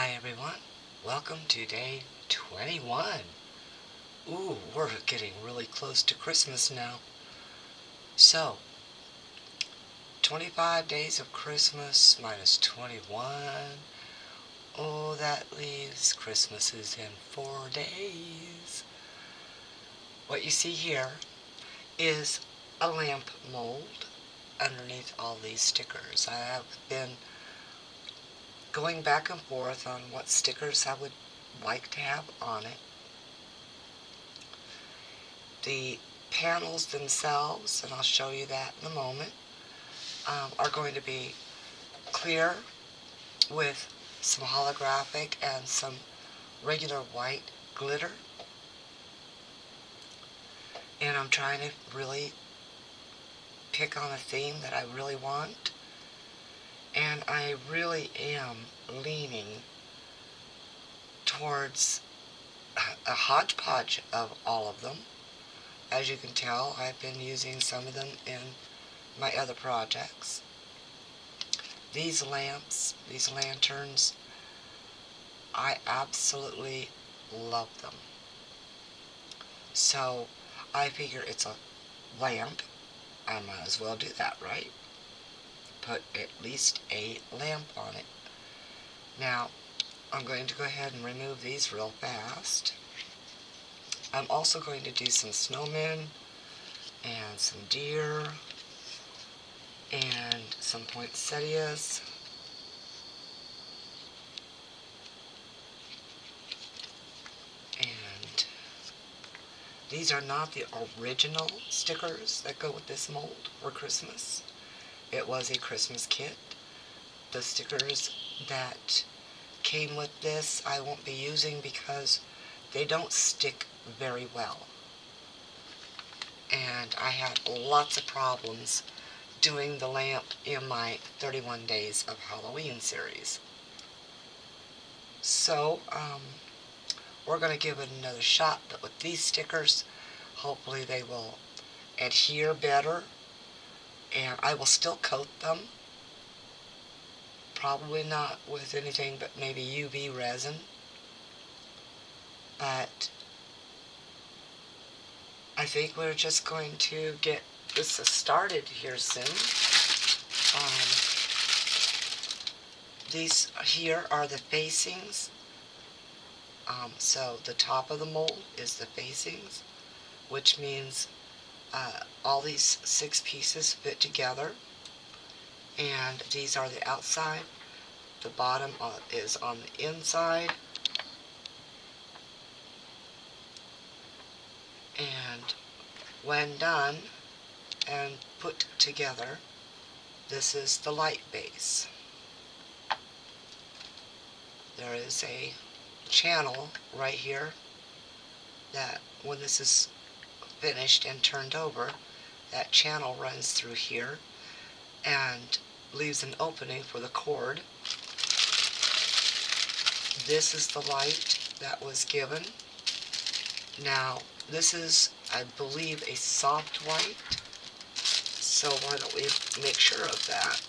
Hi everyone, welcome to day 21. Ooh, we're getting really close to Christmas now. So, 25 days of Christmas minus 21. Oh, that leaves Christmas is in 4 days. What you see here is a lamp mold underneath all these stickers. I have been going back and forth on what stickers I would like to have on it. The panels themselves, and I'll show you that in a moment, are going to be clear with some holographic and some regular white glitter. And I'm trying to really pick on a theme that I really want. And I really am leaning towards a hodgepodge of all of them. As you can tell, I've been using some of them in my other projects. These lamps, these lanterns, I absolutely love them. So I figure it's a lamp. I might as well do that, right? Put at least a lamp on it. Now, I'm going to go ahead and remove these real fast. I'm also going to do some snowmen and some deer and some poinsettias. And these are not the original stickers that go with this mold for Christmas. It was a Christmas kit. The stickers that came with this I won't be using because they don't stick very well. And I had lots of problems doing the lamp in my 31 Days of Halloween series. So, we're going to give it another shot, but with these stickers, hopefully they will adhere better, and I will still coat them. Probably not with anything but maybe UV resin, but I think we're just going to get this started here soon. These here are the facings. So the top of the mold is the facings, which means all these 6 pieces fit together. And these are the outside. The bottom is on the inside. And when done and put together, this is the light base. There is a channel right here that when this is finished and turned over, that channel runs through here and leaves an opening for the cord. This is the light that was given. Now, this is, I believe, a soft white, so why don't we make sure of that?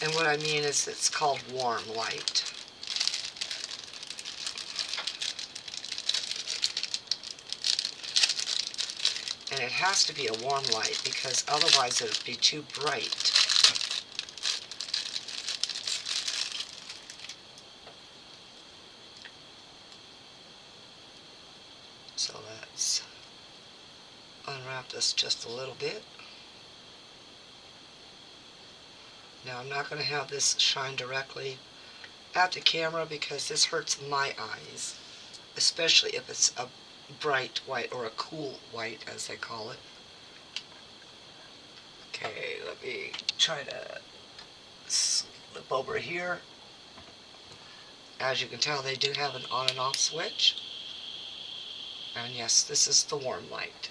And what I mean is it's called warm light. And it has to be a warm light because otherwise it would be too bright. So let's unwrap this just a little bit. Now I'm not going to have this shine directly at the camera because this hurts my eyes, especially if it's a bright white or a cool white as they call it. Okay, let me try to slip over here. As you can tell, they do have an on and off switch. And yes, this is the warm light.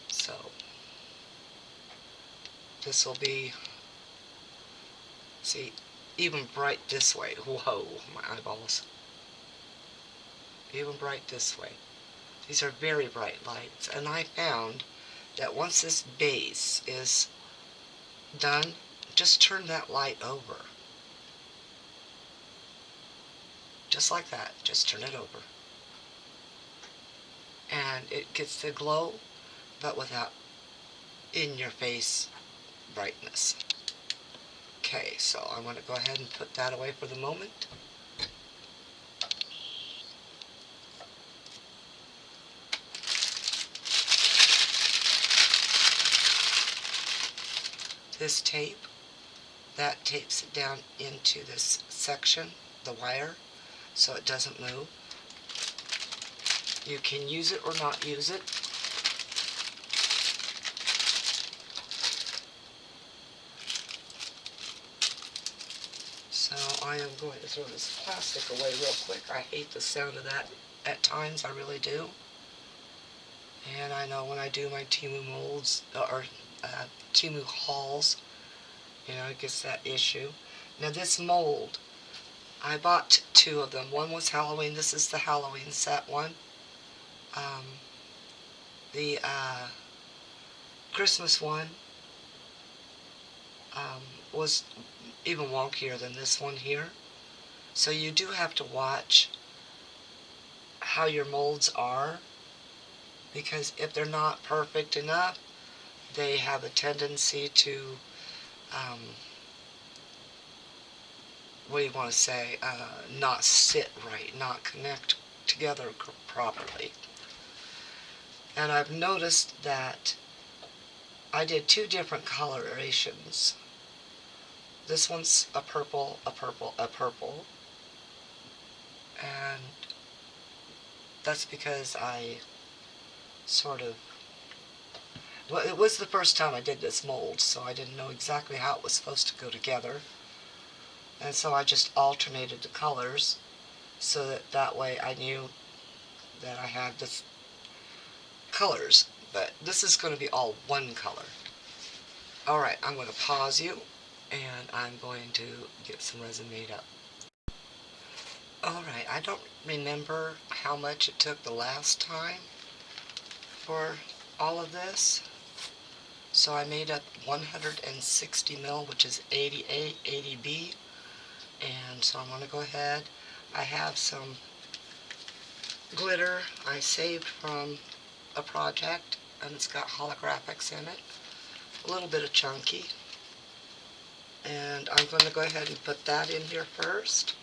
So, this will be, see, even bright this way. Whoa, my eyeballs. Even bright this way. These are very bright lights. And I found that once this base is done, just turn that light over. Just like that. Just turn it over. And it gets the glow, but without in-your-face brightness. Okay, so I'm going to go ahead and put that away for the moment. This tape, that tapes it down into this section, the wire, so it doesn't move. You can use it or not use it. So I am going to throw this plastic away real quick. I hate the sound of that at times, I really do. And I know when I do my Temu molds, or Temu hauls, you know, it gets that issue. Now this mold, I bought two of them. One was Halloween. This is the Halloween set one. The Christmas one was even wonkier than this one here. So you do have to watch how your molds are, because if they're not perfect enough, they have a tendency to, what do you want to say, not sit right, not connect together properly. And I've noticed that I did two different colorations. This one's a purple, a purple, a purple. And that's because I sort of, well, it was the first time I did this mold, so I didn't know exactly how it was supposed to go together. And so I just alternated the colors so that that way I knew that I had the colors. But this is going to be all one color. Alright, I'm going to pause you, and I'm going to get some resin made up. Alright, I don't remember how much it took the last time for all of this. So I made up 160 mil, which is 80B. And so I'm going to go ahead. I have some glitter I saved from a project, and it's got holographics in it. A little bit of chunky. And I'm going to go ahead and put that in here first.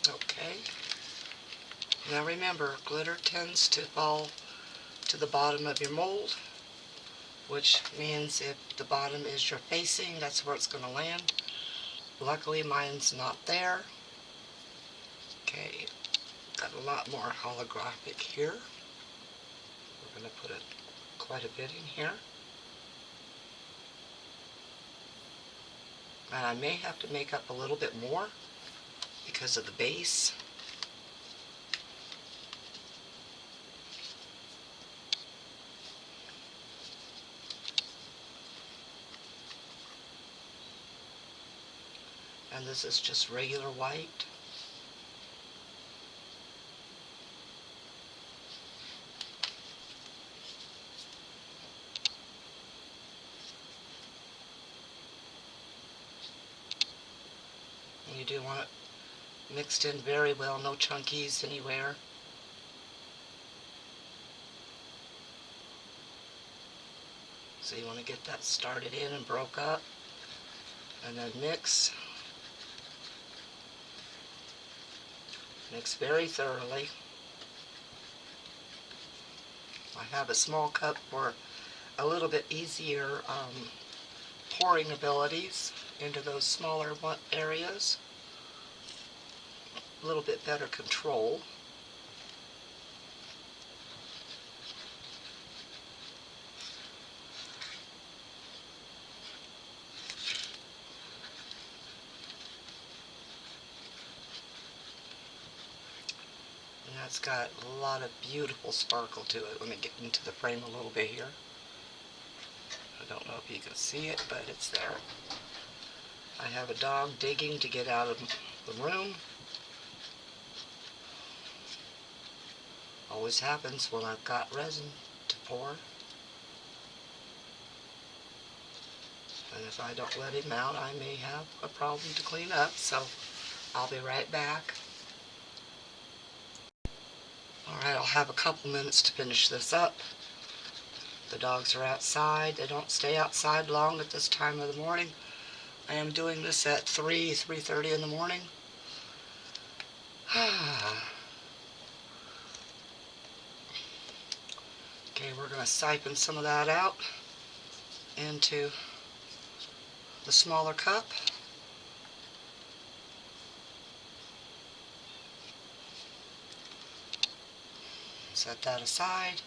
Okay. Now remember, glitter tends to fall to the bottom of your mold, which means if the bottom is your facing, that's where it's going to land. Luckily mine's not there. Okay, got a lot more holographic here. We're going to put quite a bit in here. And I may have to make up a little bit more because of the base. And this is just regular white. And you do want it mixed in very well, no chunkies anywhere. So you want to get that started in and broke up, and then mix. Mix very thoroughly. I have a small cup for a little bit easier pouring abilities into those smaller areas. A little bit better control. And that's got a lot of beautiful sparkle to it. Let me get into the frame a little bit here. I don't know if you can see it, but it's there. I have a dog digging to get out of the room. Always happens when I've got resin to pour. And if I don't let him out, I may have a problem to clean up, so I'll be right back. Alright, I'll have a couple minutes to finish this up. The dogs are outside. They don't stay outside long at this time of the morning. I am doing this at 3:30 in the morning. Okay, we're going to siphon some of that out into the smaller cup. Set that aside.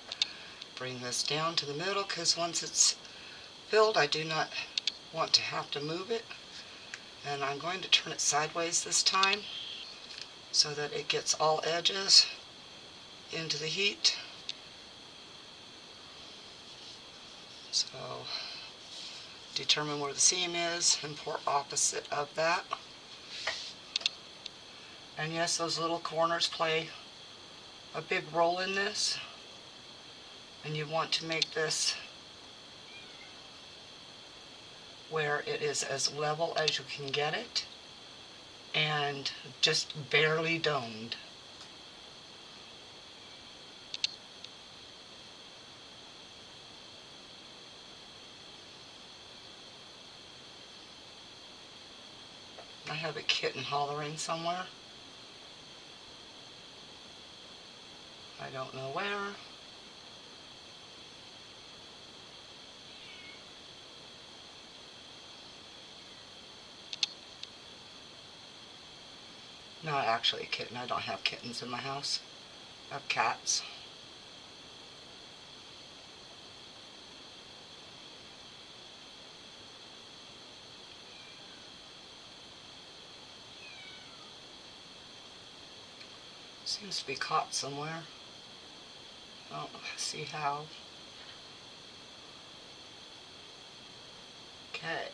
Bring this down to the middle, because once it's filled, I do not want to have to move it. And I'm going to turn it sideways this time so that it gets all edges into the heat. So determine where the seam is and pour opposite of that. And yes, those little corners play a big role in this. And you want to make this where it is as level as you can get it and just barely domed. I have a kitten hollering somewhere. I don't know where. Not actually a kitten. I don't have kittens in my house. I have cats. Seems to be caught somewhere. I don't see how. Okay.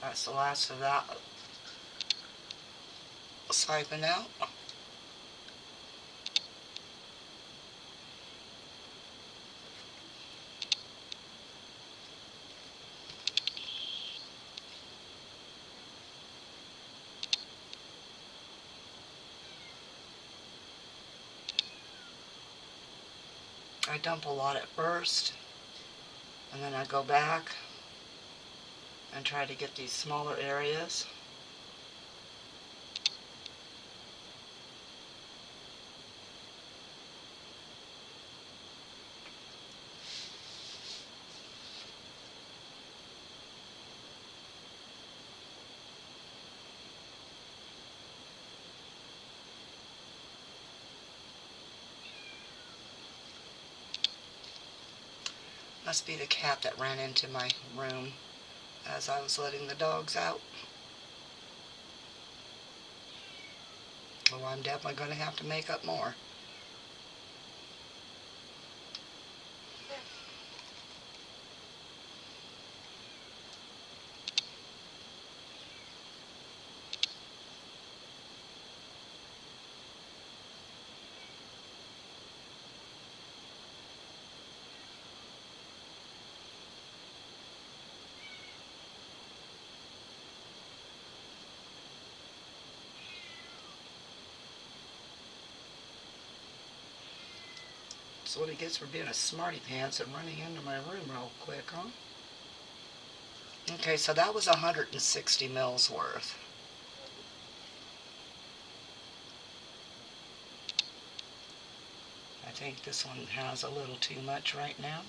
That's the last of that. Siphon out. I dump a lot at first, and then I go back and try to get these smaller areas. Must be the cat that ran into my room as I was letting the dogs out. Oh, I'm definitely going to have to make up more. That's what he gets for being a smarty pants and running into my room real quick, huh? Okay, so that was 160 mils worth. I think this one has a little too much right now.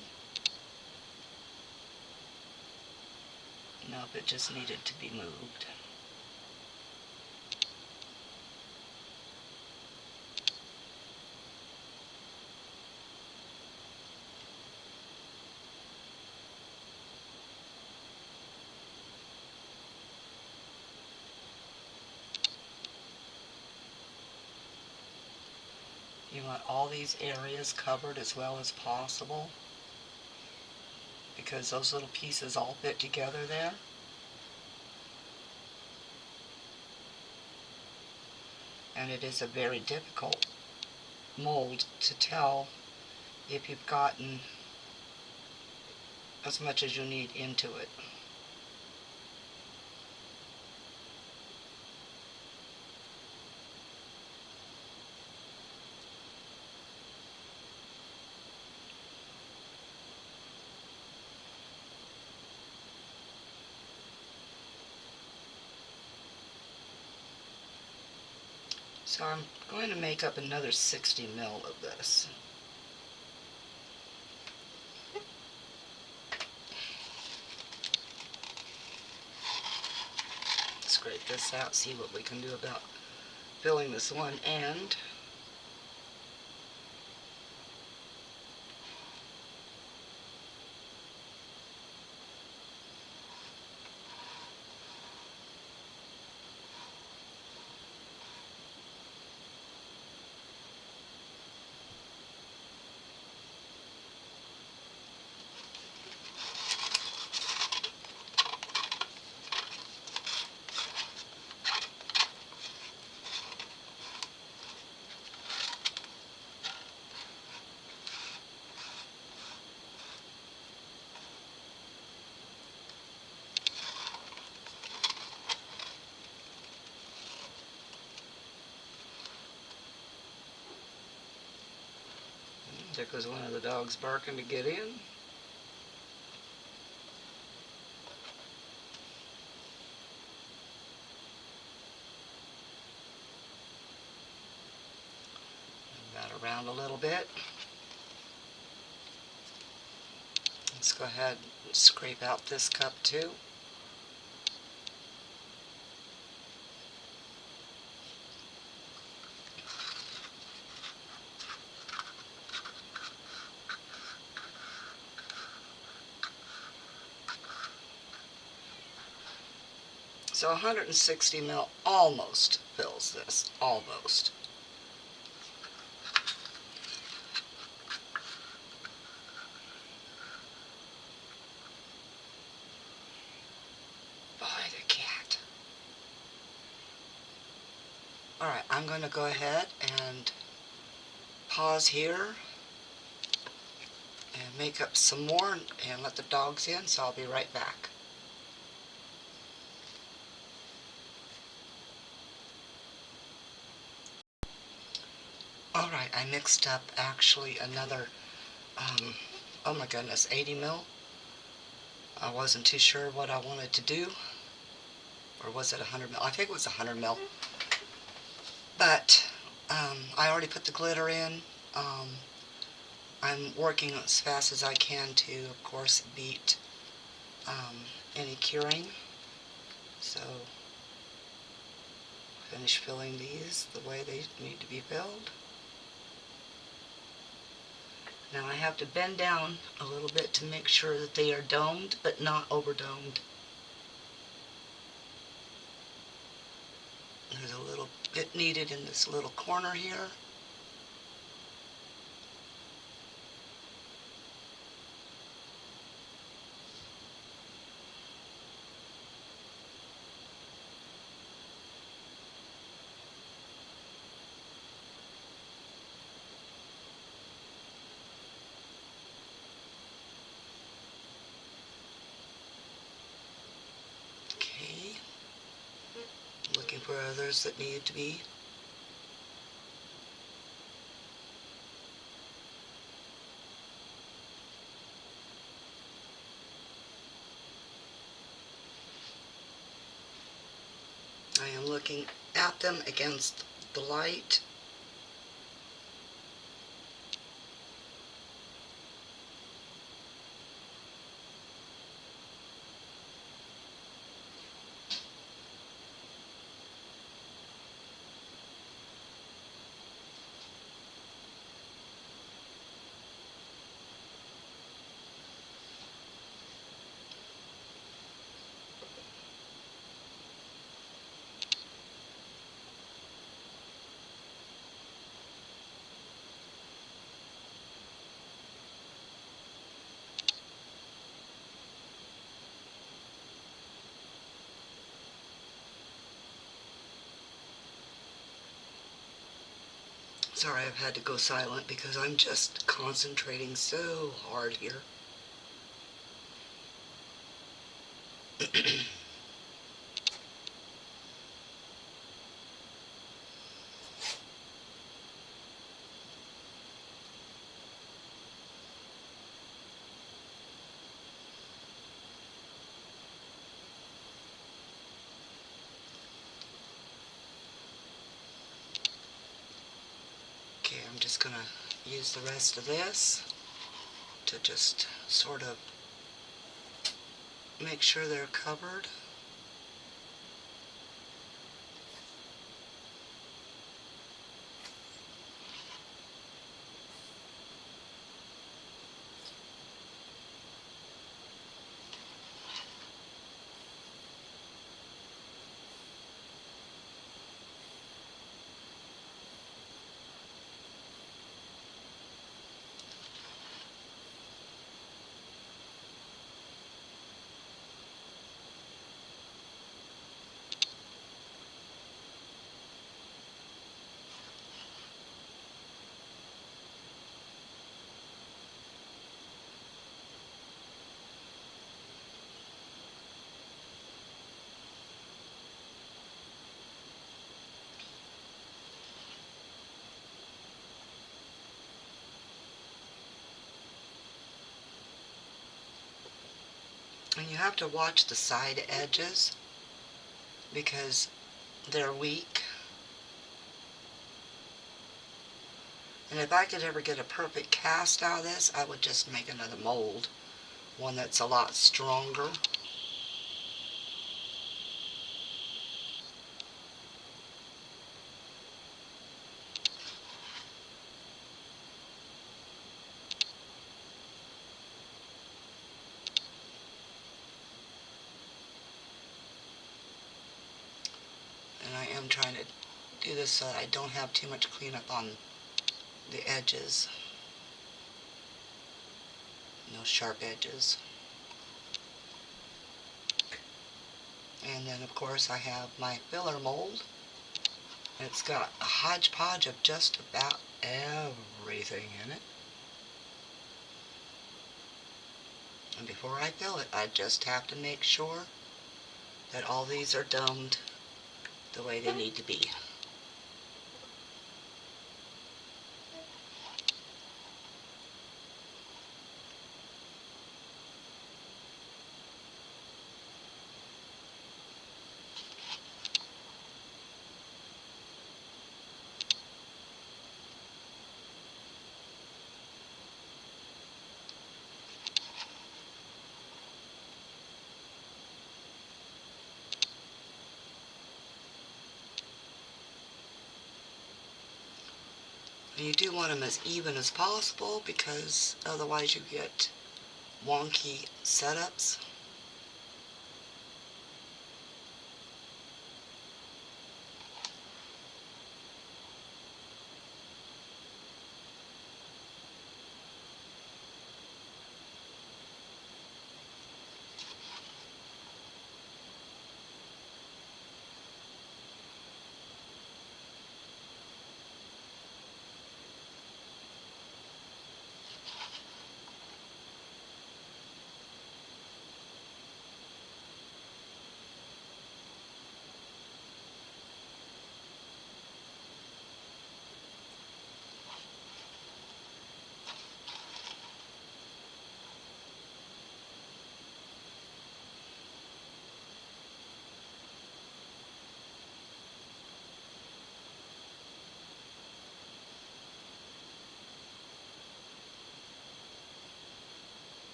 Nope, it just needed to be moved. You want all these areas covered as well as possible, because those little pieces all fit together there. And it is a very difficult mold to tell if you've gotten as much as you need into it. So I'm going to make up another 60 mil of this. Scrape this out, see what we can do about filling this one end. There goes one of the dogs barking to get in. Move that around a little bit. Let's go ahead and scrape out this cup too. So 160 mil almost fills this, almost. Boy, the cat. Alright, I'm going to go ahead and pause here and make up some more and let the dogs in, so I'll be right back. Alright, I mixed up actually another, oh my goodness, 80 mil. I wasn't too sure what I wanted to do. Or was it 100 mil? I think it was 100 mil. But I already put the glitter in. I'm working as fast as I can to, of course, beat any curing. So finish filling these the way they need to be filled. Now I have to bend down a little bit to make sure that they are domed, but not over-domed. There's a little bit needed in this little corner here. Okay. Looking for others that need to be. I am looking at them against the light. Sorry, I've had to go silent because I'm just concentrating so hard here. Okay, I'm just gonna use the rest of this to just sort of make sure they're covered. And you have to watch the side edges because they're weak. And if I could ever get a perfect cast out of this, I would just make another mold, one that's a lot stronger. And I am trying to do this so that I don't have too much cleanup on the edges. No sharp edges. And then of course I have my filler mold. It's got a hodgepodge of just about everything in it. And before I fill it, I just have to make sure that all these are domed the way they need to be. And you do want them as even as possible because otherwise you get wonky setups.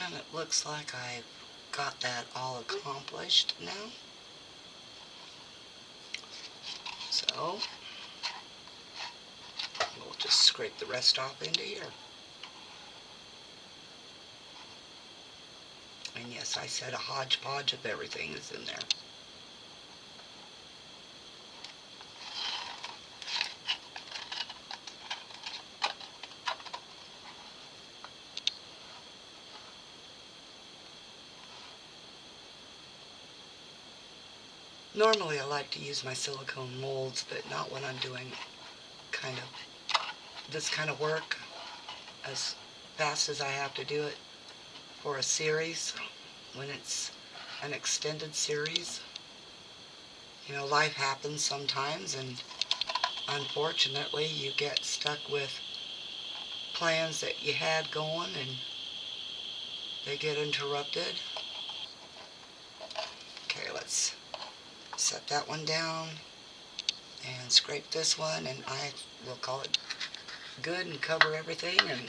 And it looks like I've got that all accomplished now. So we'll just scrape the rest off into here. And yes, I said a hodgepodge of everything is in there. Normally I like to use my silicone molds, but not when I'm doing kind of this kind of work as fast as I have to do it for a series when it's an extended series. You know, life happens sometimes, and unfortunately you get stuck with plans that you had going and they get interrupted. Okay, let's set that one down and scrape this one, and I will call it good and cover everything and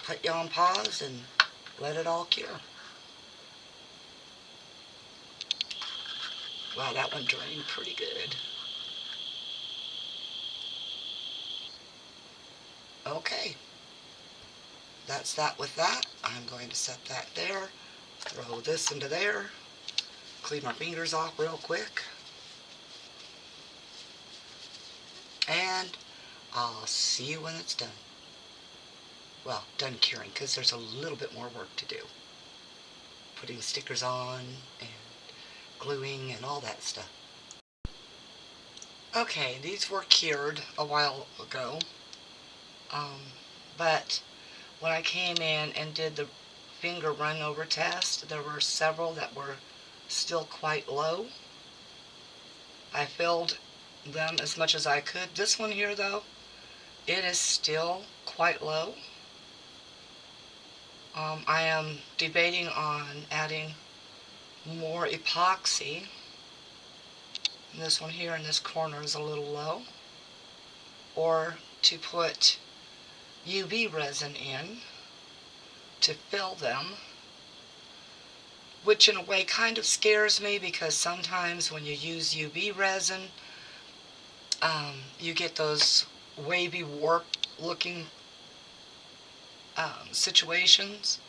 put you on pause and let it all cure. Wow, that one drained pretty good. Okay, that's that with that. I'm going to set that there, throw this into there, clean my fingers off real quick, and I'll see you when it's done. Well, done curing, because there's a little bit more work to do. Putting stickers on and gluing and all that stuff. Okay, these were cured a while ago, but when I came in and did the finger run over test, there were several that were still quite low. I filled them as much as I could. This one here, though, it is still quite low. I am debating on adding more epoxy. This one here in this corner is a little low. Or to put UV resin in to fill them, which in a way kind of scares me, because sometimes when you use UV resin, you get those wavy warp looking situations.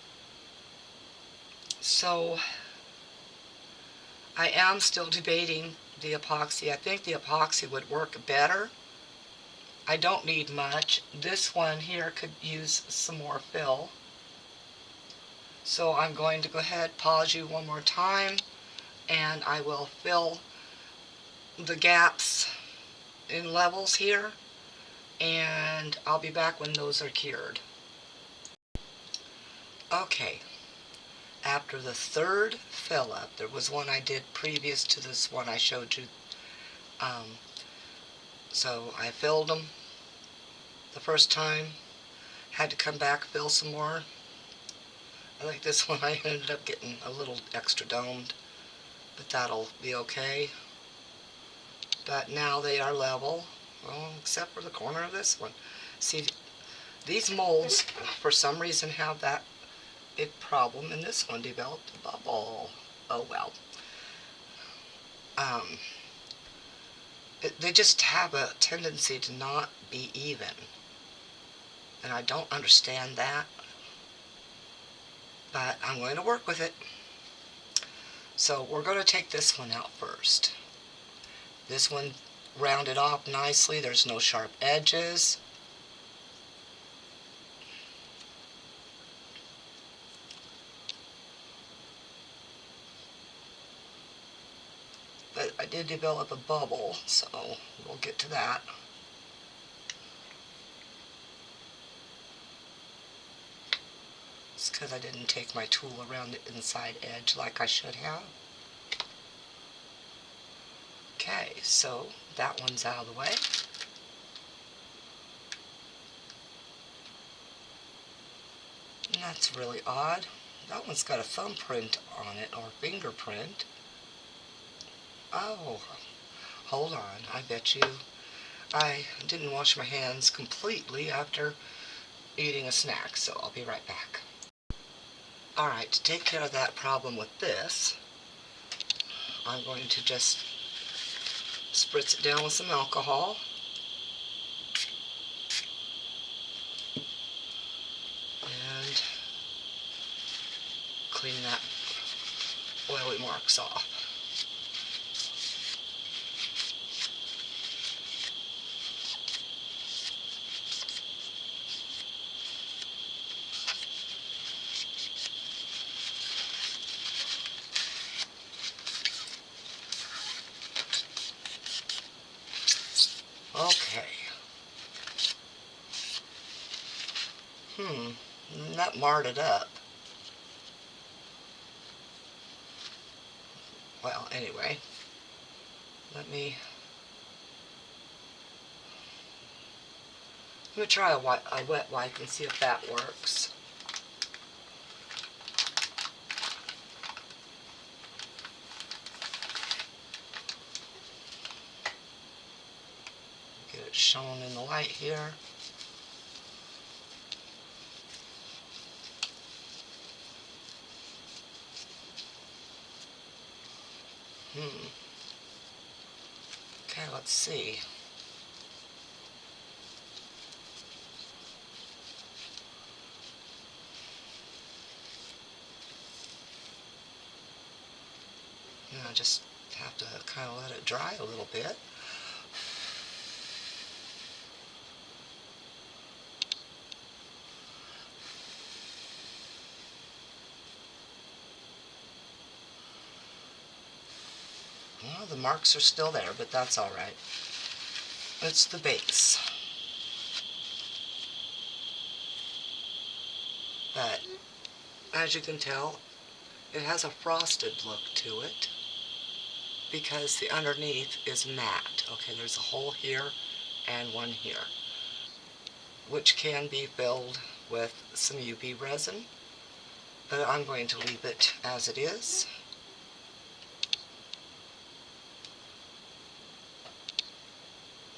So I am still debating the epoxy. I think the epoxy would work better. I don't need much. This one here could use some more fill. So I'm going to go ahead, pause you one more time, and I will fill the gaps in levels here, and I'll be back when those are cured. Okay, after the third fill up, there was one I did previous to this one I showed you. So I filled them the first time, had to come back, fill some more. I think this one I ended up getting a little extra domed, but that'll be okay. But now they are level, well, except for the corner of this one. See, these molds, for some reason, have that big problem, and this one developed a bubble. Oh well. They just have a tendency to not be even, and I don't understand that, but I'm going to work with it. So we're going to take this one out first. This one rounded off nicely. There's no sharp edges. But I did develop a bubble, so we'll get to that. It's because I didn't take my tool around the inside edge like I should have. Okay, so that one's out of the way. And that's really odd. That one's got a thumbprint on it, or fingerprint. Oh, hold on. I bet you I didn't wash my hands completely after eating a snack, so I'll be right back. Alright, to take care of that problem with this, I'm going to just spritz it down with some alcohol. And clean that oily marks off. Okay. That marred it up. Well, anyway, let me try a wet wipe and see if that works. Get it shown in the light here. Okay, let's see. I just have to kind of let it dry a little bit. Well, the marks are still there, but that's all right. It's the base. But as you can tell, it has a frosted look to it because the underneath is matte. Okay, there's a hole here and one here, which can be filled with some UV resin, but I'm going to leave it as it is.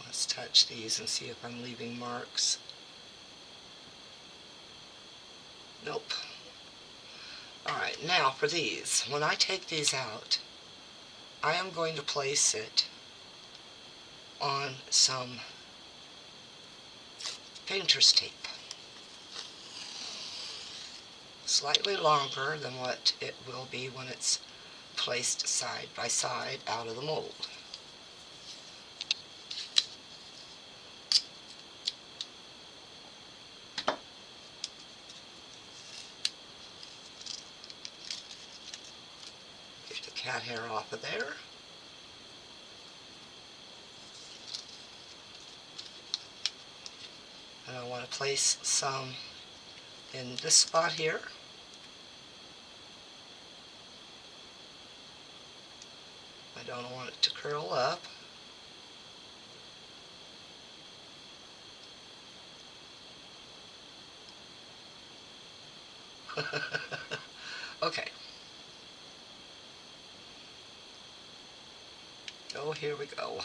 Let's touch these and see if I'm leaving marks. Nope. Alright, now for these. When I take these out, I am going to place it on some painter's tape. Slightly longer than what it will be when it's placed side by side out of the mold. Get the cat hair off of there. And I want to place some in this spot here. I don't want it to curl up. Okay. Oh, here we go.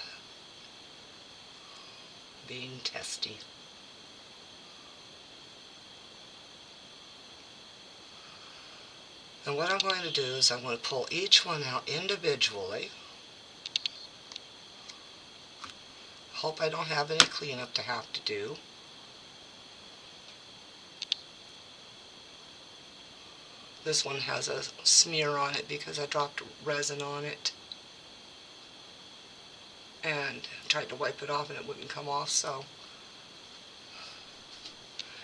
Being testy. And what I'm going to do is I'm going to pull each one out individually. Hope I don't have any cleanup to have to do. This one has a smear on it because I dropped resin on it and tried to wipe it off and it wouldn't come off, so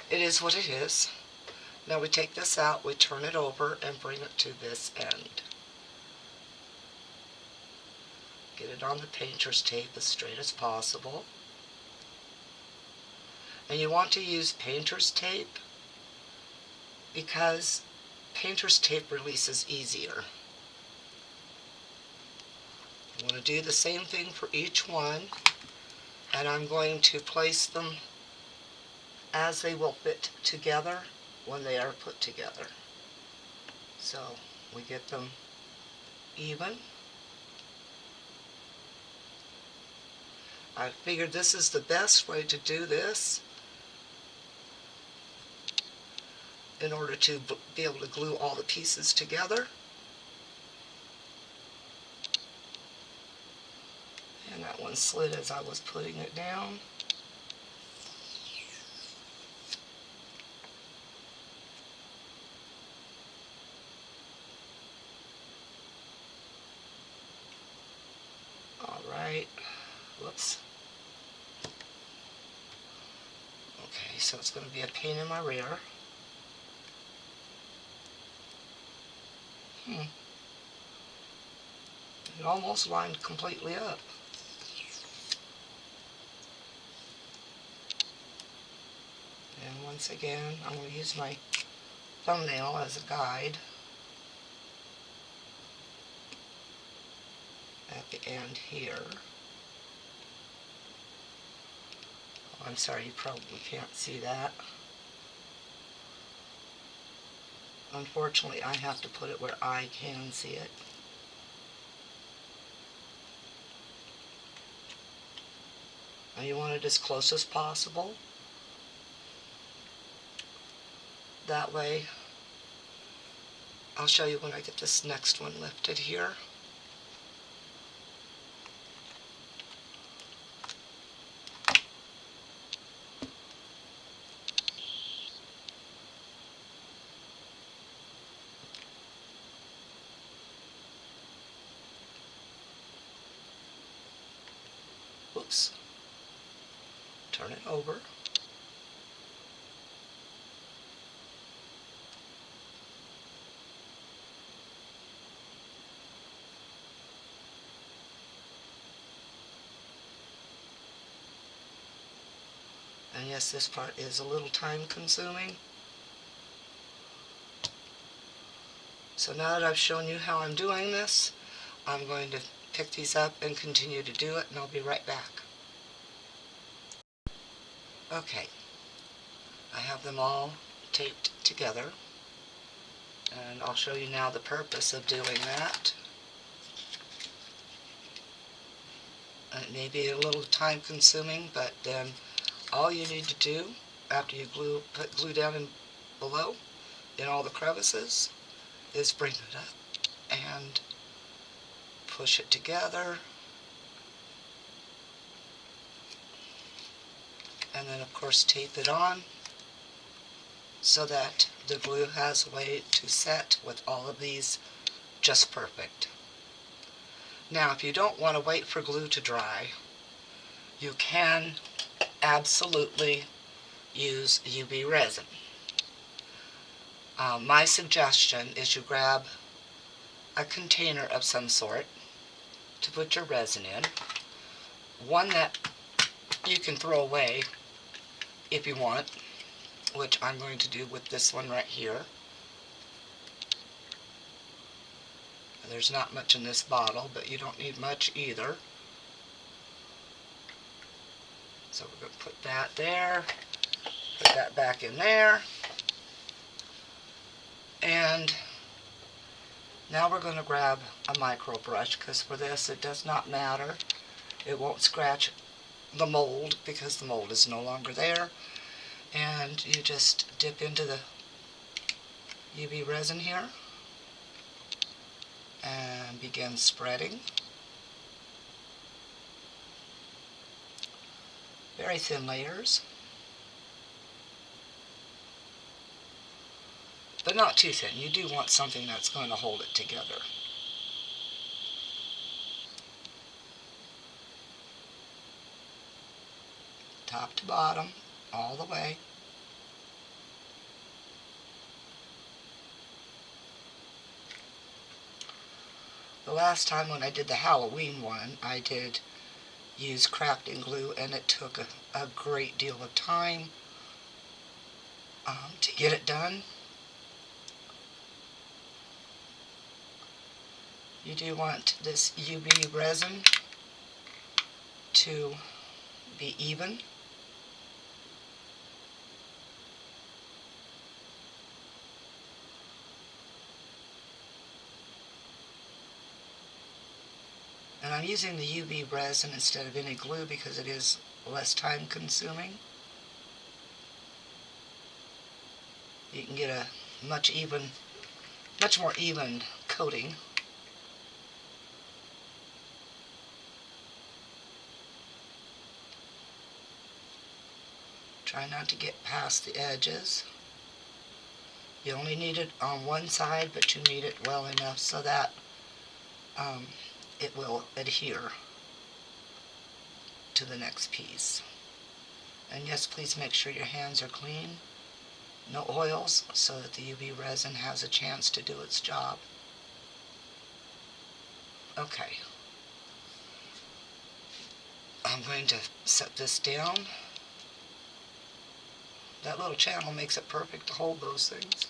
it is what it is. Now we take this out, we turn it over and bring it to this end. Get it on the painter's tape as straight as possible. And you want to use painter's tape because painter's tape releases easier. I'm going to do the same thing for each one, and I'm going to place them as they will fit together when they are put together. So we get them even. I figured this is the best way to do this in order to be able to glue all the pieces together. And that one slid as I was putting it down. Alright, whoops. Okay, so it's going to be a pain in my rear. It almost lined completely up. And once again, I'm going to use my thumbnail as a guide at the end here. Oh, I'm sorry, you probably can't see that. Unfortunately, I have to put it where I can see it. And you want it as close as possible. That way, I'll show you when I get this next one lifted here. Oops. Turn it over. And yes, this part is a little time consuming. So now that I've shown you how I'm doing this, I'm going to pick these up and continue to do it, and I'll be right back. Okay, I have them all taped together, and I'll show you now the purpose of doing that. It may be a little time consuming, but then all you need to do after you put glue down in below in all the crevices is bring it up and push it together, and then of course tape it on so that the glue has a way to set with all of these just perfect. Now if you don't want to wait for glue to dry, you can absolutely use UV resin. My suggestion is you grab a container of some sort to put your resin in, one that you can throw away if you want, which I'm going to do with this one right here. There's not much in this bottle, but you don't need much either. So we're going to put that there, put that back in there, and now we're going to grab a micro brush, because for this it does not matter. It won't scratch the mold because the mold is no longer there. And you just dip into the UV resin here and begin spreading. Very thin layers, but not too thin. You do want something that's going to hold it together. Top to bottom, all the way. The last time when I did the Halloween one, I did use crafting glue, and it took a great deal of time to get it done. You do want this UV resin to be even. And I'm using the UV resin instead of any glue because it is less time consuming. You can get a much more even coating. Try not to get past the edges. You only need it on one side, but you need it well enough so that it will adhere to the next piece. And yes, please make sure your hands are clean, no oils, so that the UV resin has a chance to do its job. Okay, I'm going to set this down That little channel makes it perfect to hold those things.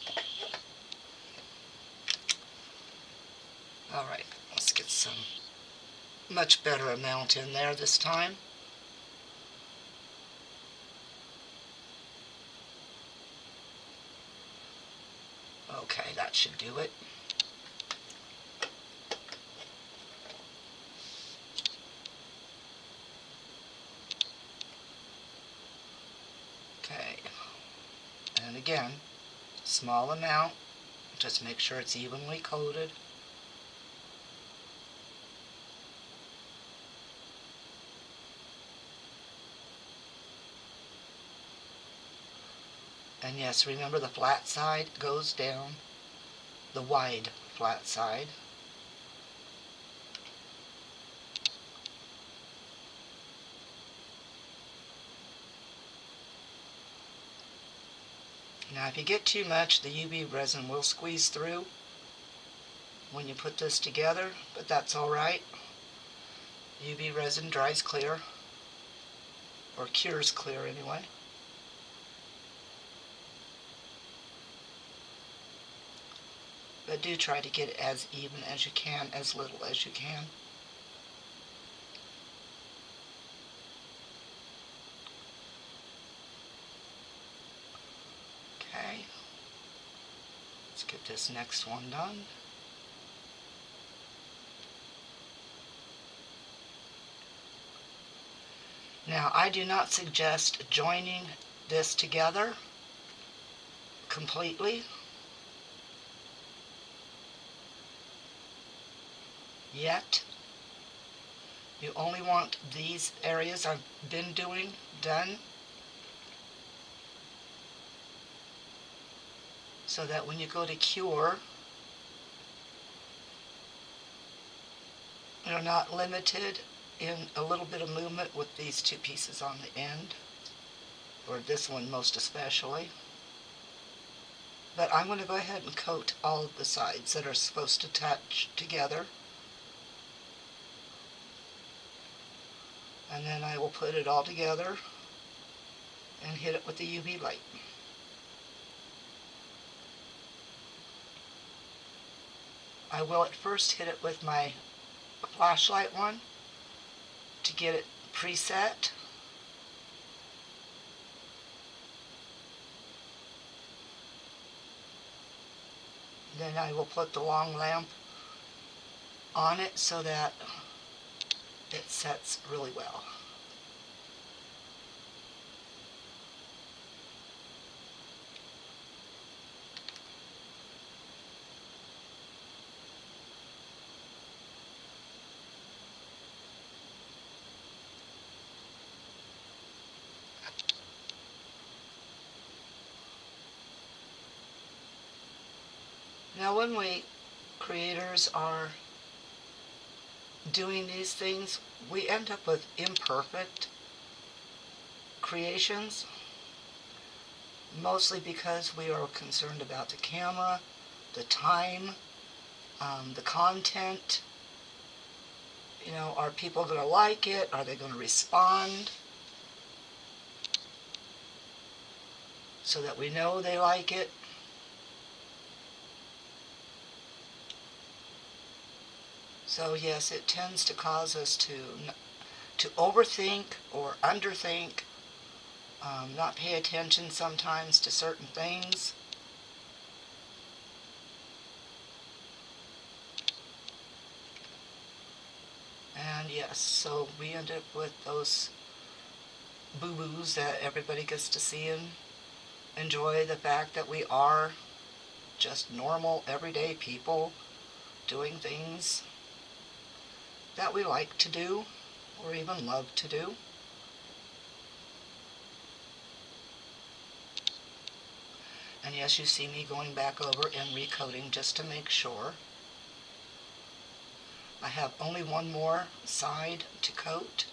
Alright, let's get some much better amount in there this time. Okay, that should do it. Okay, and again, small amount, just make sure it's evenly coated. And yes, remember the flat side goes down, the wide flat side. Now if you get too much, the UV resin will squeeze through when you put this together, but that's alright. UV resin dries clear, or cures clear anyway. But do try to get it as even as you can, as little as you can. Okay, let's get this next one done. Now I do not suggest joining this together completely yet. You only want these areas I've been doing done, so that when you go to cure, you're not limited in a little bit of movement with these two pieces on the end, or this one most especially. But I'm going to go ahead and coat all of the sides that are supposed to touch together. And then I will put it all together and hit it with the UV light. I will at first hit it with my flashlight one to get it preset. Then I will put the long lamp on it so that it sets really well. Now when we creators are doing these things, we end up with imperfect creations, mostly because we are concerned about the camera, the time, the content. You know, are people going to like it? Are they going to respond? So that we know they like it. So yes, it tends to cause us to overthink or underthink, not pay attention sometimes to certain things. And yes, so we end up with those boo-boos that everybody gets to see and enjoy the fact that we are just normal, everyday people doing things that we like to do or even love to do. And yes, you see me going back over and recoating just to make sure. I have only one more side to coat,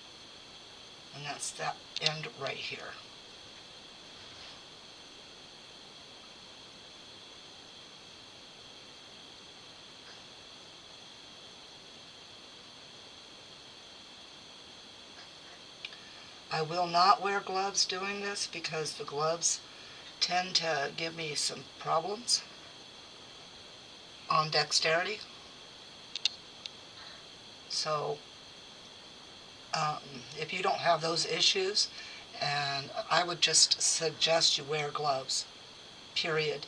and that's that end right here. I will not wear gloves doing this because the gloves tend to give me some problems on dexterity. So if you don't have those issues, and I would just suggest you wear gloves, period.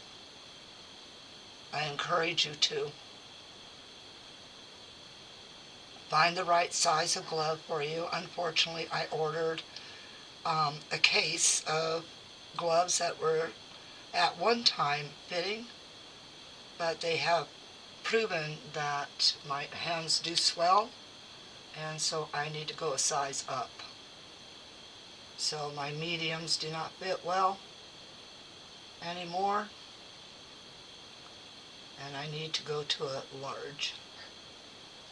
I encourage you to find the right size of glove for you. Unfortunately, I ordered a case of gloves that were at one time fitting, but they have proven that my hands do swell, and so I need to go a size up. So my mediums do not fit well anymore, and I need to go to a large.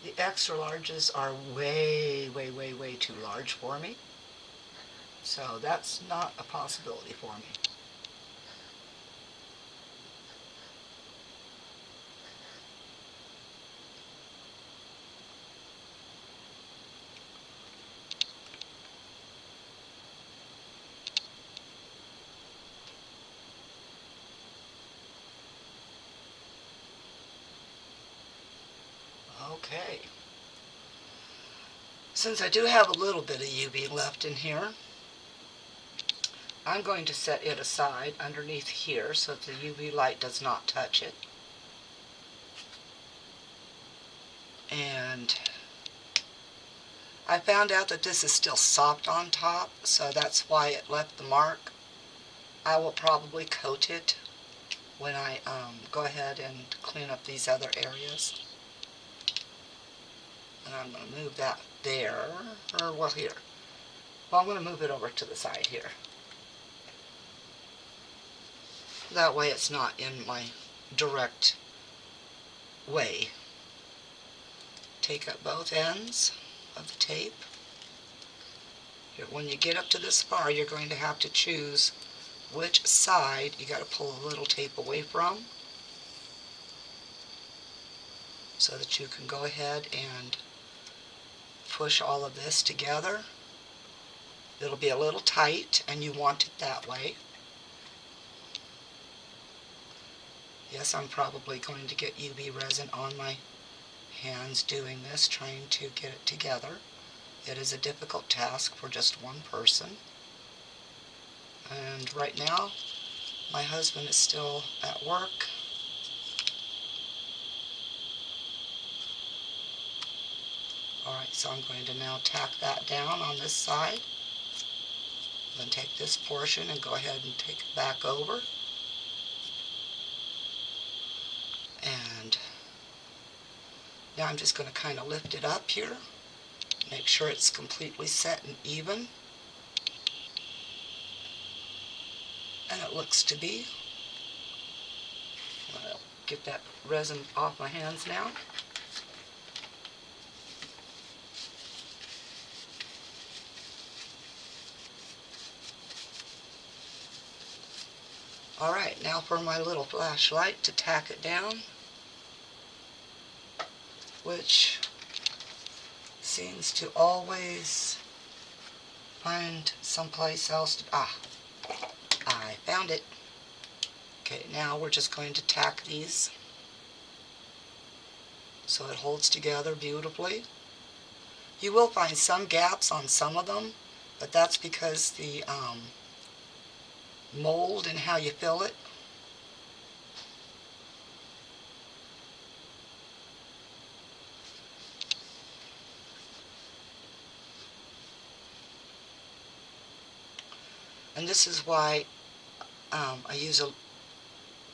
The extra larges are way, way, way, way too large for me, so that's not a possibility for me. Okay. Since I do have a little bit of UV left in here, I'm going to set it aside underneath here so that the UV light does not touch it. And I found out that this is still soft on top, so that's why it left the mark. I will probably coat it when I go ahead and clean up these other areas. And I'm going to move that there, or well here. Well, I'm going to move it over to the side here. That way it's not in my direct way. Take up both ends of the tape. When you get up to this far, you're going to have to choose which side you got to pull a little tape away from so that you can go ahead and push all of this together. It'll be a little tight, and you want it that way. Yes, I'm probably going to get UV resin on my hands doing this, trying to get it together. It is a difficult task for just one person. And right now, my husband is still at work. Alright, so I'm going to now tack that down on this side. Then take this portion and go ahead and take it back over. And now I'm just going to kind of lift it up here. Make sure it's completely set and even. And it looks to be. I'll get that resin off my hands now. Alright, now for my little flashlight to tack it down, which seems to always find someplace else to... I found it. Okay, now we're just going to tack these so it holds together beautifully. You will find some gaps on some of them, but that's because the mold and how you fill it. And this is why I use a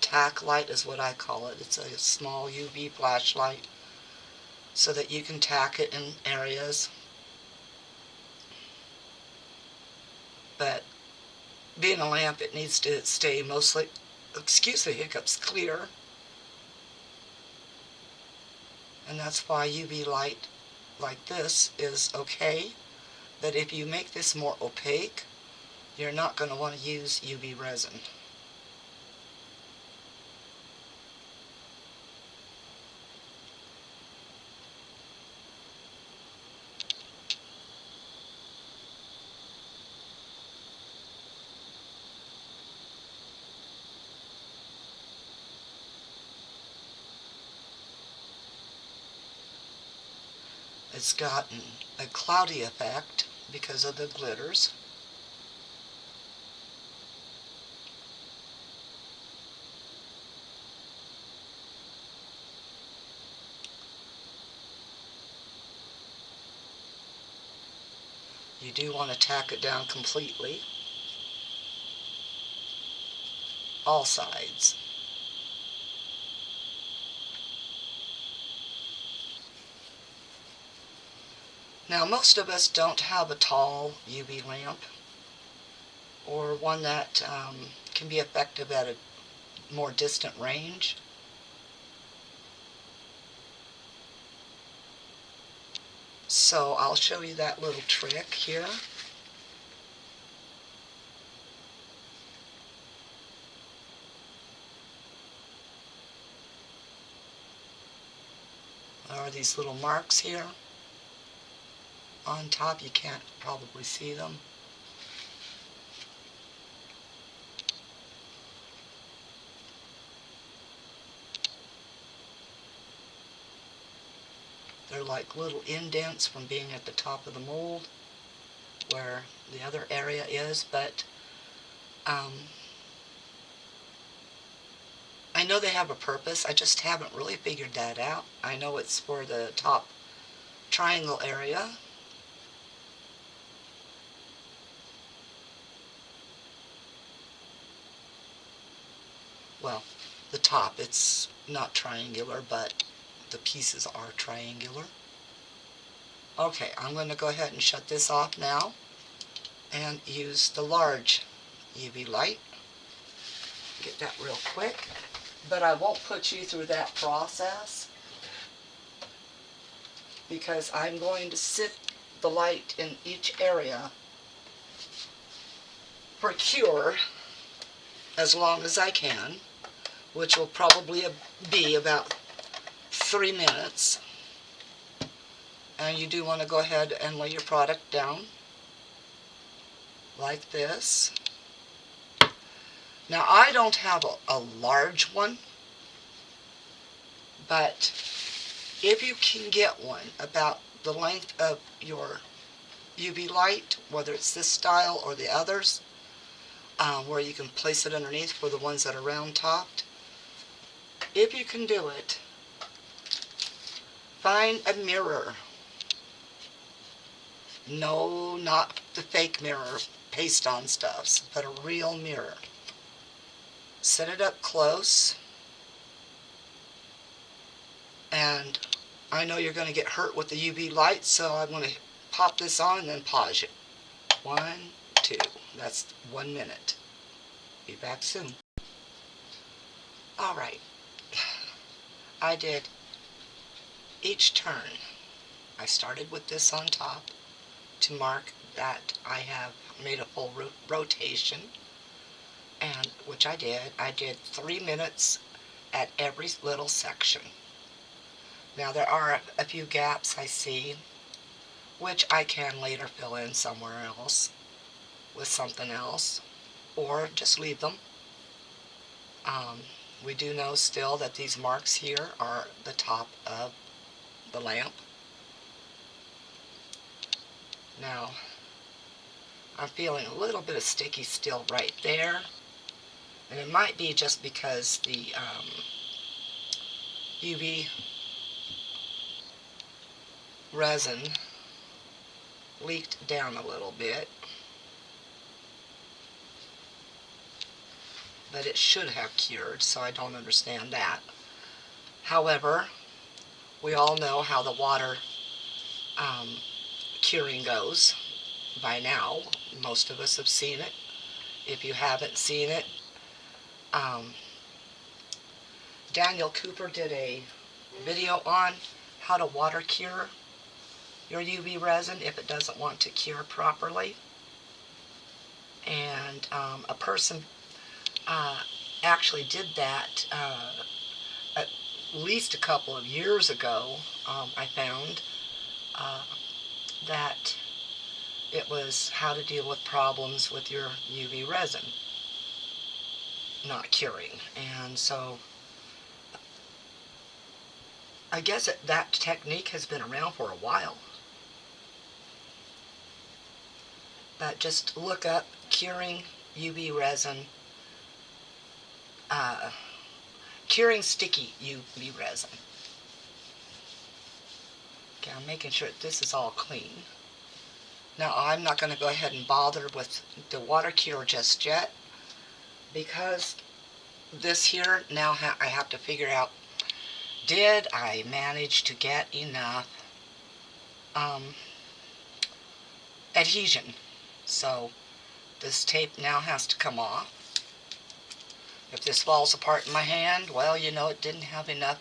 tack light, is what I call it. It's a small UV flashlight so that you can tack it in areas. But being a lamp, it needs to stay mostly, excuse the hiccups, clear. And that's why UV light like this is okay. But if you make this more opaque, you're not going to want to use UV resin. It's gotten a cloudy effect because of the glitters. You do want to tack it down completely, all sides. Now, most of us don't have a tall UV lamp or one that can be effective at a more distant range. So I'll show you that little trick here. There are these little marks here on top. You can't probably see them. They're like little indents from being at the top of the mold where the other area is, but I know they have a purpose. I just haven't really figured that out. I know it's for the top triangle area. Well, the top, it's not triangular, but the pieces are triangular. Okay, I'm going to go ahead and shut this off now and use the large UV light. Get that real quick. But I won't put you through that process because I'm going to sit the light in each area for cure as long as I can, which will probably be about 3 minutes. And you do want to go ahead and lay your product down like this. Now, I don't have a large one, but if you can get one about the length of your UV light, whether it's this style or the others, where you can place it underneath for the ones that are round topped, if you can do it, find a mirror. No, not the fake mirror, paste-on stuffs, but a real mirror. Set it up close, and I know you're going to get hurt with the UV light, so I'm going to pop this on and then pause it. 1, 2, that's 1 minute. Be back soon. Alright, I did each turn. I started with this on top to mark that I have made a full rotation, and which I did. I did 3 minutes at every little section. Now there are a few gaps I see, which I can later fill in somewhere else with something else, or just leave them. We do know still that these marks here are the top of the lamp. Now, I'm feeling a little bit of sticky still right there, and it might be just because the UV resin leaked down a little bit, but it should have cured, so I don't understand that. However, we all know how the water curing goes by now. Most of us have seen it. If you haven't seen it, Daniel Cooper did a video on how to water cure your UV resin if it doesn't want to cure properly. And a person actually did that at least a couple of years ago. I found that it was how to deal with problems with your UV resin not curing. And so I guess that technique has been around for a while. But just look up curing UV resin, uh, curing sticky UV resin. Okay, I'm making sure this is all clean. Now I'm not going to go ahead and bother with the water cure just yet, because this here now I have to figure out, did I manage to get enough adhesion? So this tape now has to come off. If this falls apart in my hand, well, you know it didn't have enough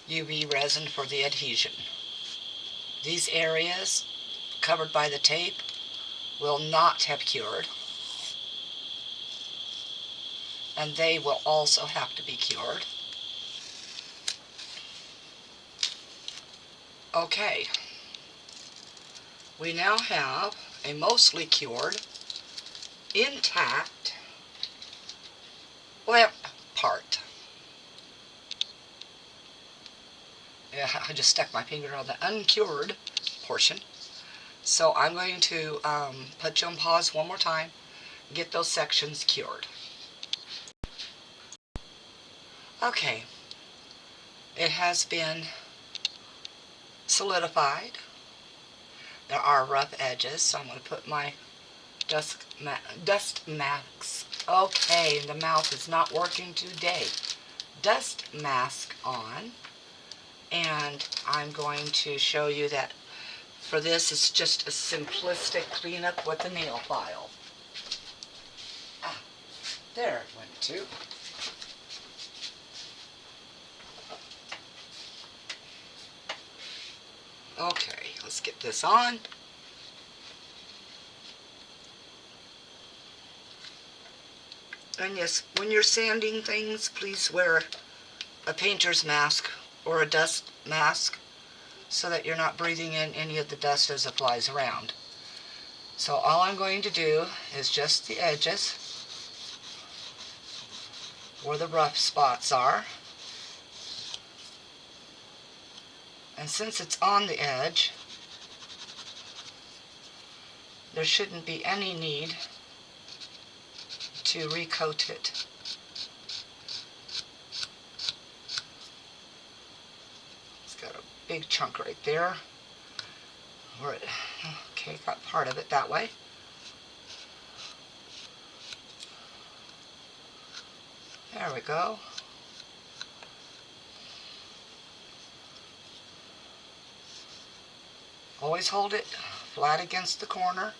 UV resin for the adhesion. These areas covered by the tape will not have cured, and they will also have to be cured. Okay, we now have a mostly cured, intact lamp part. Yeah, I just stuck my finger on the uncured portion. So I'm going to put you on pause one more time, get those sections cured. Okay, it has been solidified. There are rough edges, so I'm going to put my dust mask. Okay, the mouth is not working today. Dust mask on, and I'm going to show you that for this it's just a simplistic cleanup with the nail file. Ah, there it went to. Okay, let's get this on. And yes, when you're sanding things, please wear a painter's mask or a dust mask so that you're not breathing in any of the dust as it flies around. So all I'm going to do is just the edges where the rough spots are. And since it's on the edge, there shouldn't be any need to recoat it. It's got a big chunk right there. Okay, got part of it that way. There we go. Always hold it flat against the corner.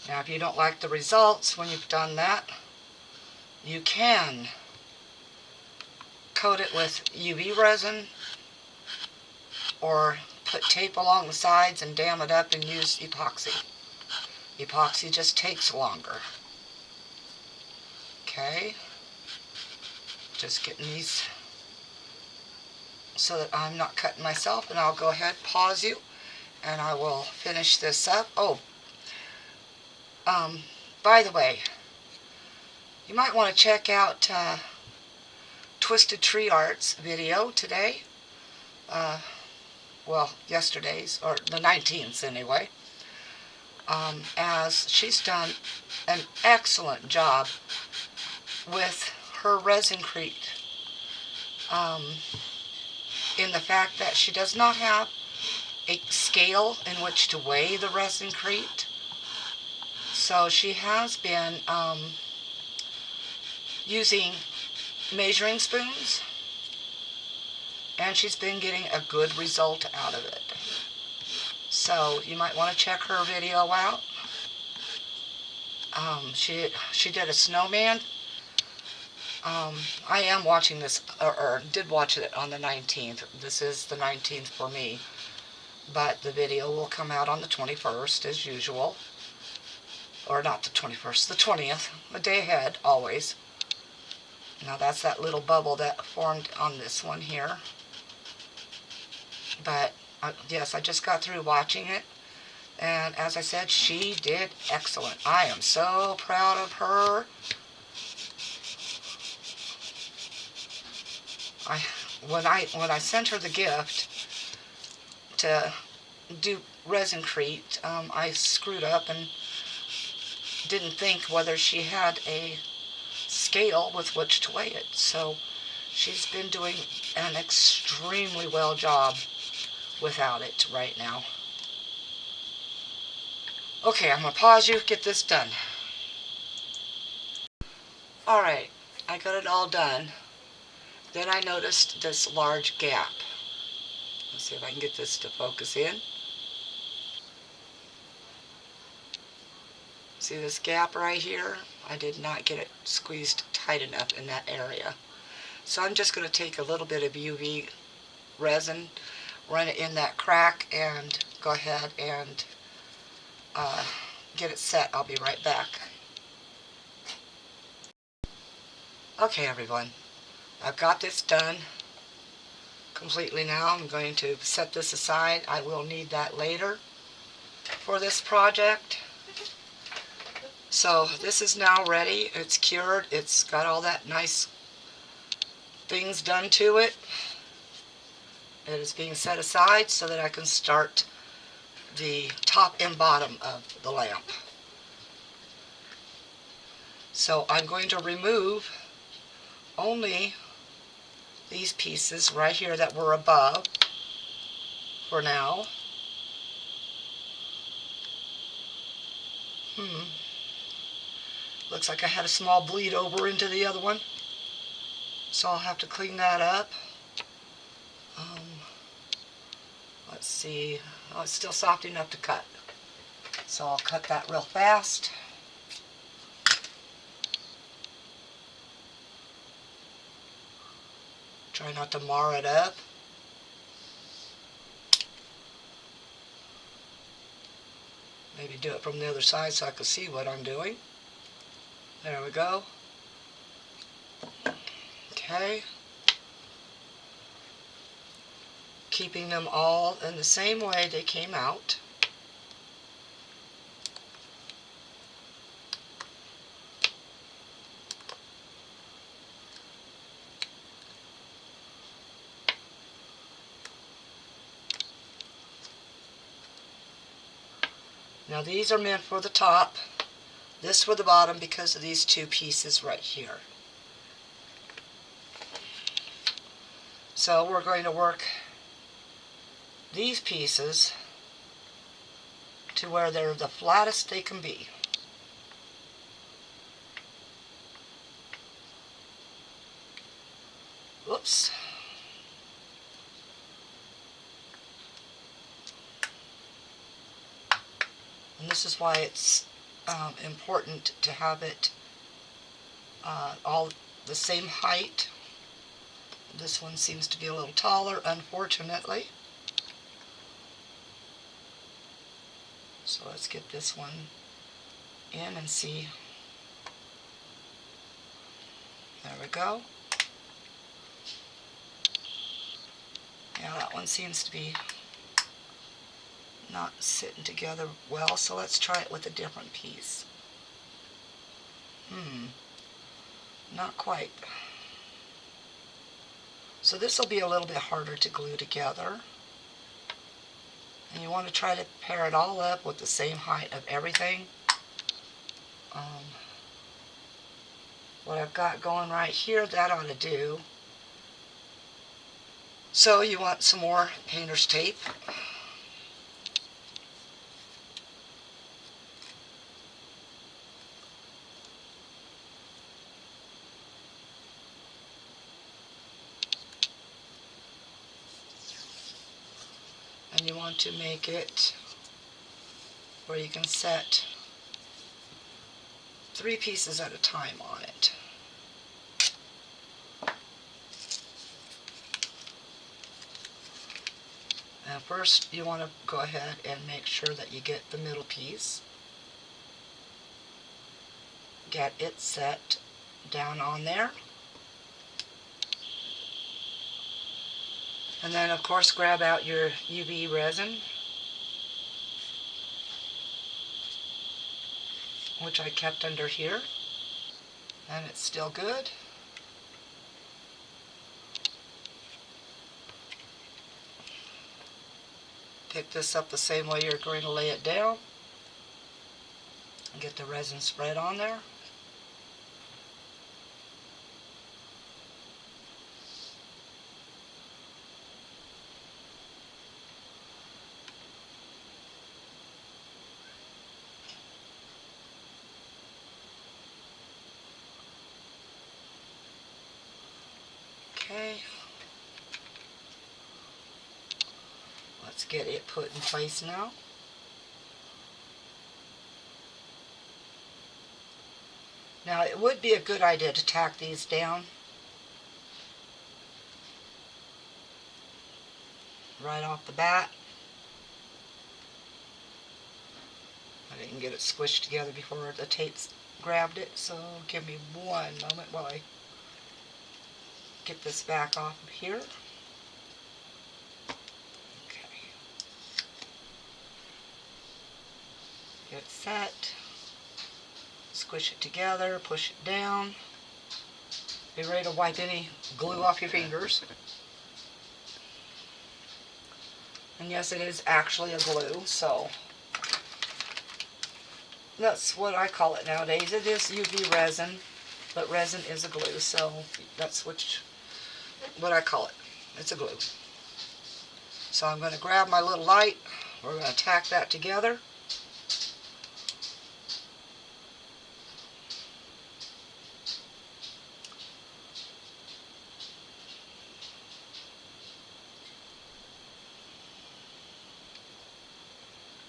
Now if you don't like the results when you've done that, you can coat it with UV resin or put tape along the sides and dam it up and use epoxy. Epoxy just takes longer. Okay, just getting these so that I'm not cutting myself, and I'll go ahead, pause you, and I will finish this up. Oh, by the way, you might want to check out Twisted Tree Art's video today. Well, yesterday's, or the 19th anyway, as she's done an excellent job with her resin-crete, in the fact that she does not have a scale in which to weigh the resin-crete. So she has been using measuring spoons, and she's been getting a good result out of it. So you might want to check her video out. She did a snowman. I am watching this, or did watch it on the 19th. This is the 19th for me, but the video will come out on the 21st as usual. Or not the 21st, the 20th, a day ahead, always. Now that's that little bubble that formed on this one here. But yes, I just got through watching it, and as I said, she did excellent. I am so proud of her. when I sent her the gift to do resin-crete, I screwed up and didn't think whether she had a scale with which to weigh it. So she's been doing an extremely well job without it right now. Okay, I'm going to pause you, get this done. Alright, I got it all done. Then I noticed this large gap. Let's see if I can get this to focus in. See this gap right here? I did not get it squeezed tight enough in that area. So I'm just going to take a little bit of UV resin, run it in that crack, and go ahead and get it set. I'll be right back. Okay, everyone, I've got this done completely now. I'm going to set this aside. I will need that later for this project. So this is now ready. It's cured. It's got all that nice things done to it. It is being set aside so that I can start the top and bottom of the lamp. So I'm going to remove only these pieces right here that were above for now. Looks like I had a small bleed over into the other one, so I'll have to clean that up. Let's see. Oh, it's still soft enough to cut, so I'll cut that real fast. Try not to mar it up. Maybe do it from the other side so I can see what I'm doing. There we go. Okay. Keeping them all in the same way they came out. Now these are meant for the top, this for the bottom because of these two pieces right here. So we're going to work these pieces to where they're the flattest they can be. Whoops. And this is why it's important to have it all the same height. This one seems to be a little taller, unfortunately. So let's get this one in and see. There we go. Yeah, that one seems to be not sitting together well, so let's try it with a different piece. Not quite. So this will be a little bit harder to glue together. And you want to try to pair it all up with the same height of everything. What I've got going right here, that ought to do. So you want some more painter's tape. And you want to make it where you can set 3 pieces at a time on it. Now first you want to go ahead and make sure that you get the middle piece. Get it set down on there. And then of course grab out your UV resin, which I kept under here. And it's still good. Pick this up the same way you're going to lay it down. Get the resin spread on there. Okay. Let's get it put in place now. Now it would be a good idea to tack these down right off the bat. I didn't get it squished together before the tape's grabbed it, so give me one moment while I get this back off of here. Okay. Get it set. Squish it together, push it down. Be ready to wipe any glue off your fingers. And yes, it is actually a glue, so that's what I call it nowadays. It is UV resin, but resin is a glue, so that's what I call it. It's a glue. So I'm going to grab my little light. We're going to tack that together.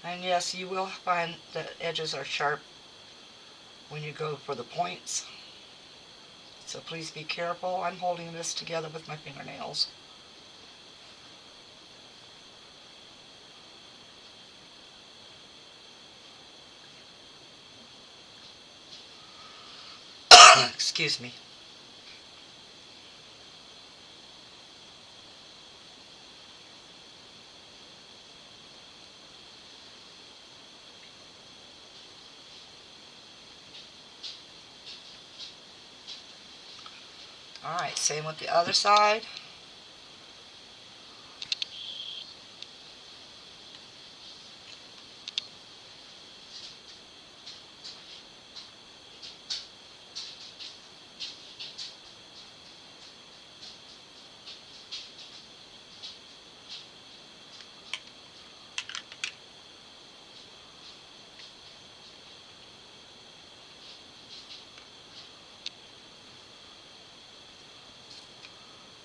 And yes, you will find the edges are sharp when you go for the points. So please be careful. I'm holding this together with my fingernails. Excuse me. Alright, same with the other side.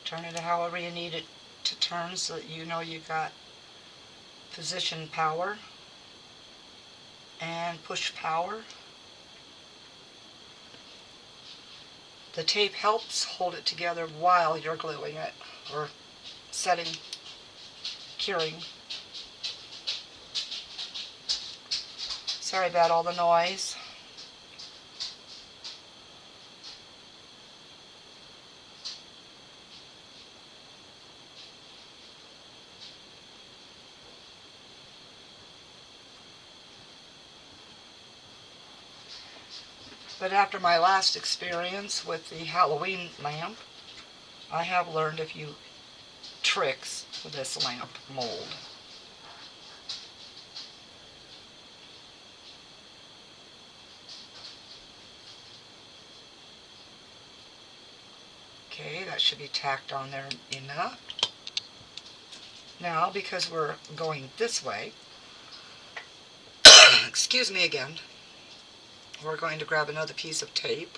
Turn it however you need it to turn so that you know you got position power and push power. The tape helps hold it together while you're gluing it or setting, curing. Sorry about all the noise. But after my last experience with the Halloween lamp, I have learned a few tricks with this lamp mold. Okay, that should be tacked on there enough. Now, because we're going this way, excuse me again, we're going to grab another piece of tape.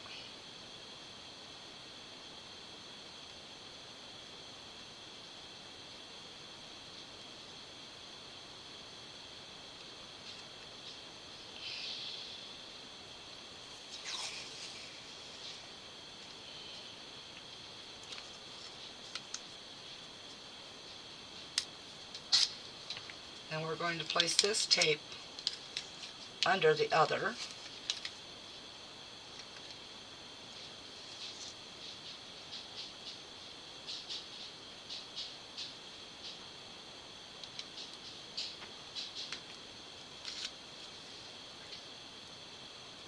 And we're going to place this tape under the other.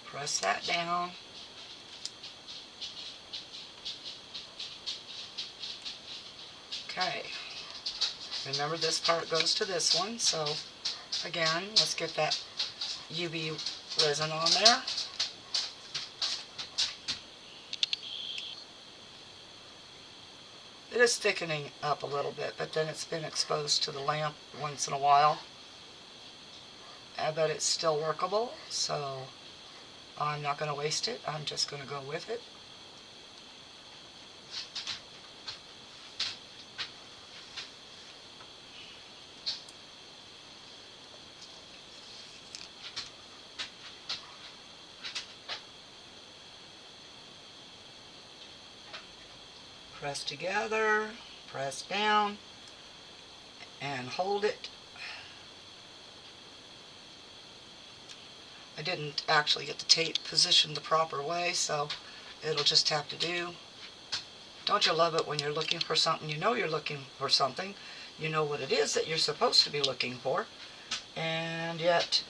Press that down. Okay. Remember, this part goes to this one, so again, let's get that UV resin on there. It is thickening up a little bit, but then it's been exposed to the lamp once in a while. But it's still workable, so I'm not going to waste it. I'm just going to go with it. Press together, press down, and hold it. I didn't actually get the tape positioned the proper way, so it'll just have to do. Don't you love it when you're looking for something? You know you're looking for something. You know what it is that you're supposed to be looking for. And yet,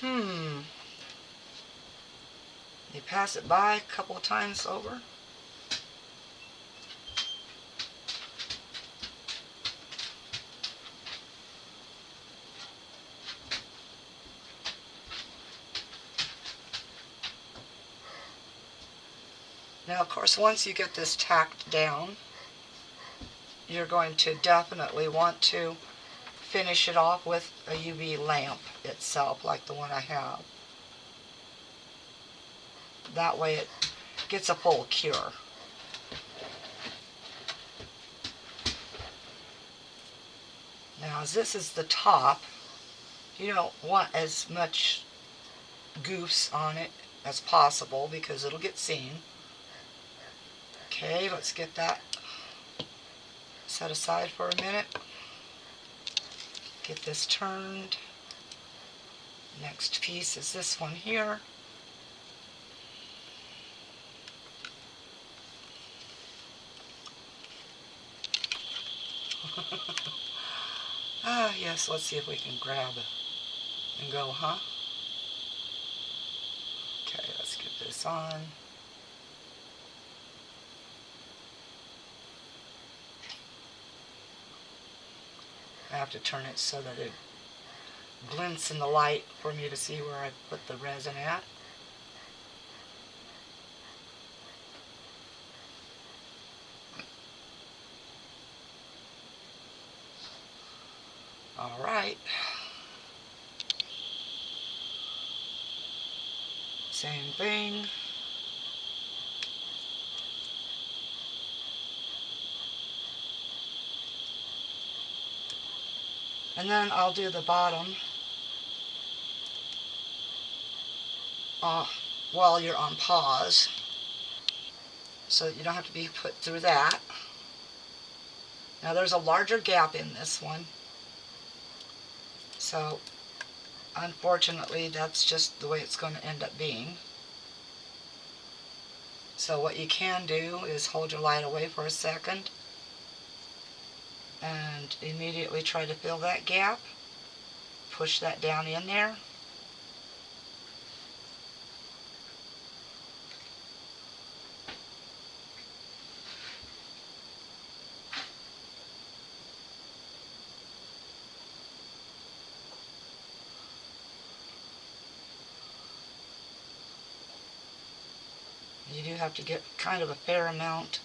you pass it by a couple of times over. Now, of course, once you get this tacked down, you're going to definitely want to finish it off with a UV lamp itself, like the one I have. That way it gets a full cure. Now, as this is the top, you don't want as much goofs on it as possible because it'll get seen. Okay, let's get that set aside for a minute. Get this turned. Next piece is this one here. Ah, yes, let's see if we can grab it and go, huh? Okay, let's get this on. I have to turn it so that it glints in the light for me to see where I put the resin at. All right. Same thing. And then I'll do the bottom while you're on pause, so that you don't have to be put through that. Now there's a larger gap in this one, so unfortunately that's just the way it's going to end up being. So what you can do is hold your light away for a second and immediately try to fill that gap. Push that down in there. You do have to get kind of a fair amount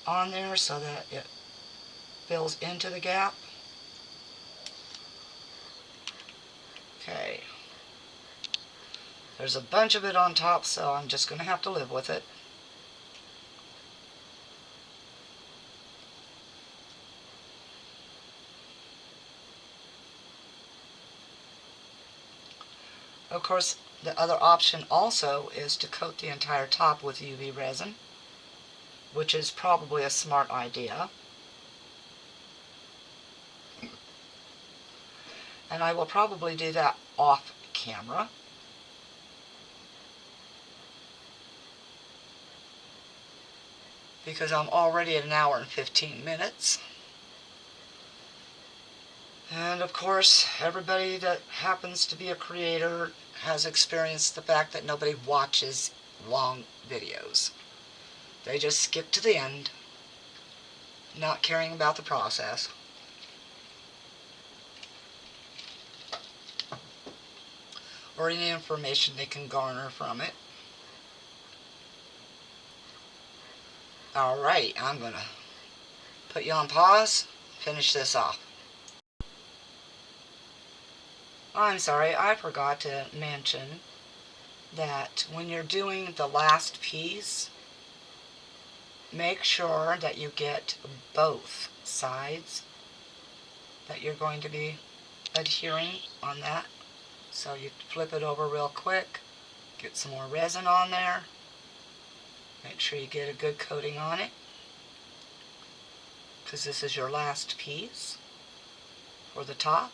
on there so that it fills into the gap. Okay. There's a bunch of it on top, so I'm just going to have to live with it. Of course, the other option also is to coat the entire top with UV resin, which is probably a smart idea. And I will probably do that off camera. Because I'm already at 1 hour and 15 minutes. And of course, everybody that happens to be a creator has experienced the fact that nobody watches long videos. They just skip to the end, not caring about the process. or any information they can garner from it. Alright, I'm going to put you on pause, finish this off. I'm sorry, I forgot to mention that when you're doing the last piece, make sure that you get both sides that you're going to be adhering on that. So you flip it over real quick, get some more resin on there, make sure you get a good coating on it, because this is your last piece for the top.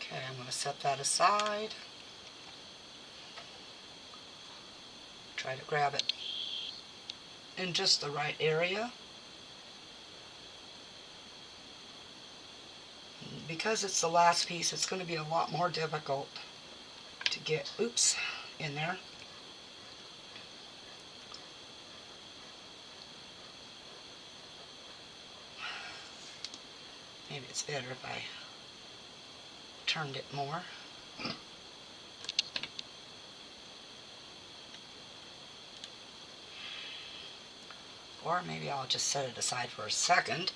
Okay, I'm going to set that aside. Try to grab it in just the right area. Because it's the last piece, it's going to be a lot more difficult to get, in there. Maybe it's better if I turned it more. Or maybe I'll just set it aside for a second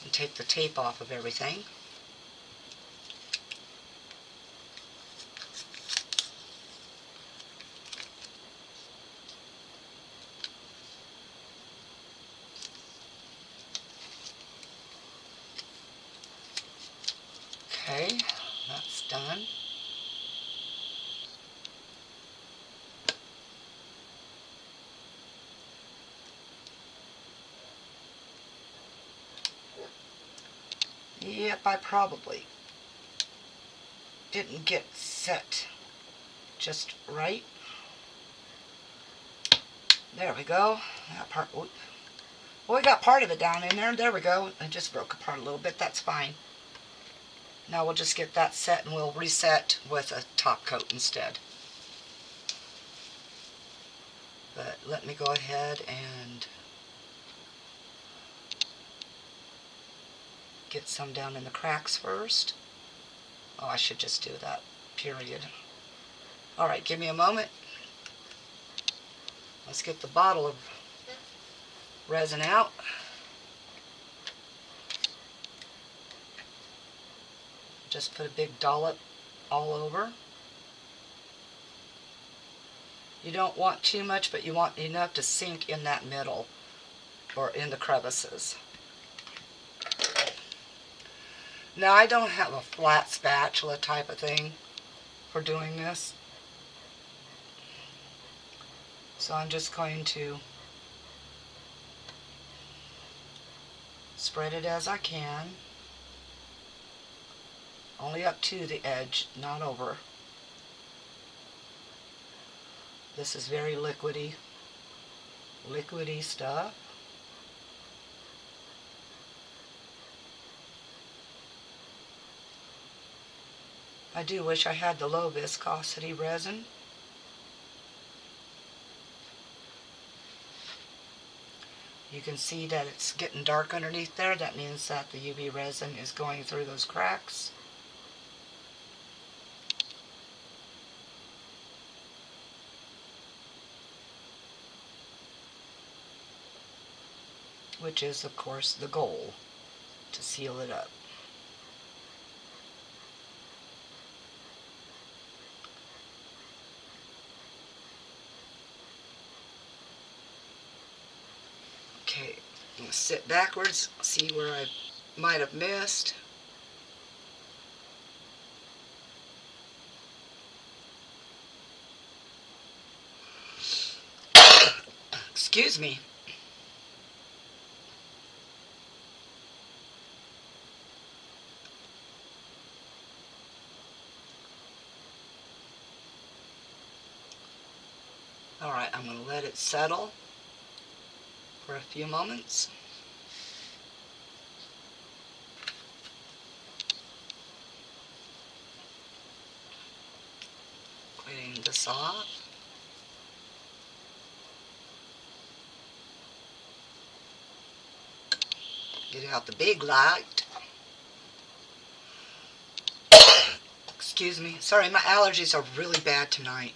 and take the tape off of everything. Okay, that's done. Yep, I probably didn't get set just right. There we go. That part. Well, we got part of it down in there. There we go. I just broke apart a little bit. That's fine. Now we'll just get that set and we'll reset with a top coat instead. But let me go ahead and get some down in the cracks first. Oh, I should just do that, period. Alright, give me a moment. Let's get the bottle of resin out. Just put a big dollop all over. You don't want too much, but you want enough to sink in that middle or in the crevices. Now, I don't have a flat spatula type of thing for doing this, so I'm just going to spread it as I can, only up to the edge, not over. This is very liquidy stuff. I do wish I had the low viscosity resin. You can see that it's getting dark underneath there. That means that the UV resin is going through those cracks. Which is, of course, the goal, to seal it up. Okay, I'm going to sit backwards, see where I might have missed. Excuse me. Alright, I'm going to let it settle for a few moments. Cleaning this off. Get out the big light. Excuse me. Sorry, my allergies are really bad tonight.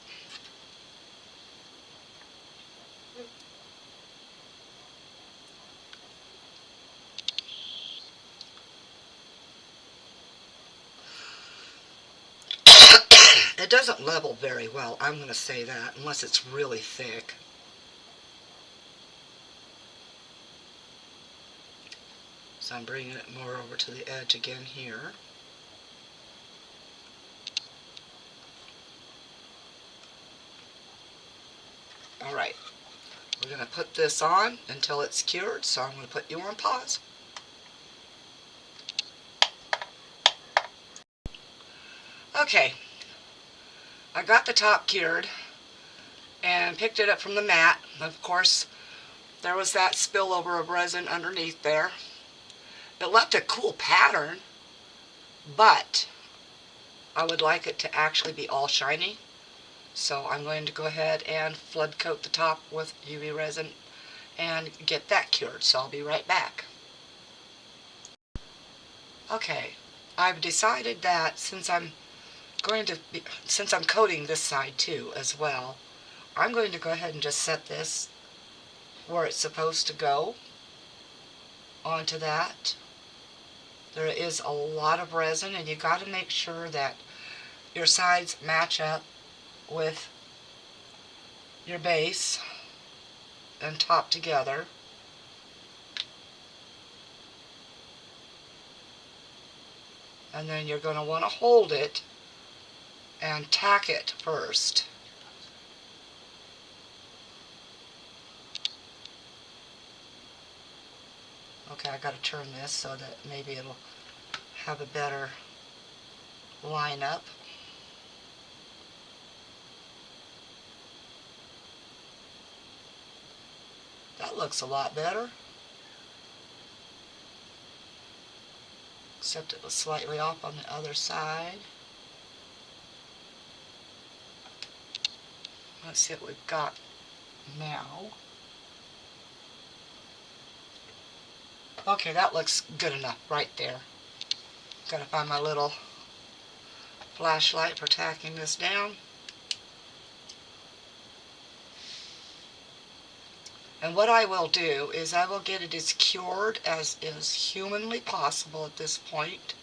It doesn't level very well, I'm going to say that, unless it's really thick. So I'm bringing it more over to the edge again here. Alright, we're going to put this on until it's cured, so I'm going to put you on pause. Okay, I got the top cured and picked it up from the mat. Of course, there was that spillover of resin underneath there. It left a cool pattern, but I would like it to actually be all shiny. So I'm going to go ahead and flood coat the top with UV resin and get that cured. So I'll be right back. Okay, I've decided that since I'm coating this side too as well, I'm going to go ahead and just set this where it's supposed to go onto that. There is a lot of resin, and you got to make sure that your sides match up with your base and top together. And then you're going to want to hold it and tack it first. Okay, I got to turn this so that maybe it'll have a better line up. That looks a lot better. Except it was slightly off on the other side. Let's see what we've got now. Okay, that looks good enough right there. Gotta find my little flashlight for tacking this down. And what I will do is I will get it as cured as is humanly possible at this point,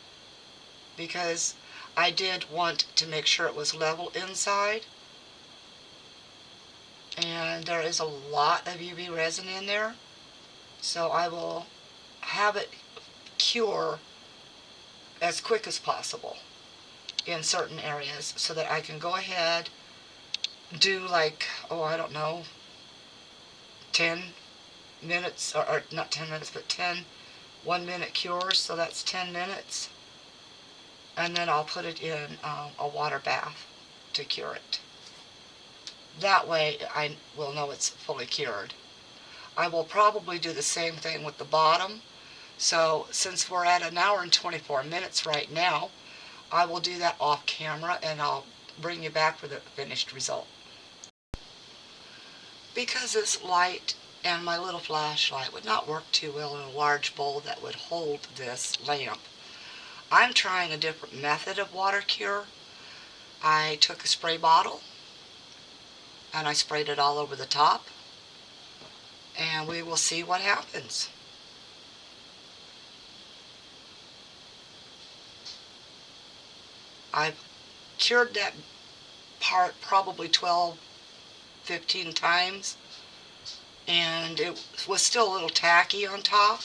because I did want to make sure it was level inside. And there is a lot of UV resin in there, so I will have it cure as quick as possible in certain areas so that I can go ahead, do like, oh, I don't know, 10 minutes, or not 10 minutes, but 10 1-minute cures, so that's 10 minutes. And then I'll put it in a water bath to cure it. That way I will know it's fully cured. I will probably do the same thing with the bottom. So since we're at 1 hour and 24 minutes right now, I will do that off camera and I'll bring you back for the finished result. Because it's light and my little flashlight would not work too well in a large bowl that would hold this lamp, I'm trying a different method of water cure. I took a spray bottle and I sprayed it all over the top, and we will see what happens. I've cured that part probably 12, 15 times, and it was still a little tacky on top.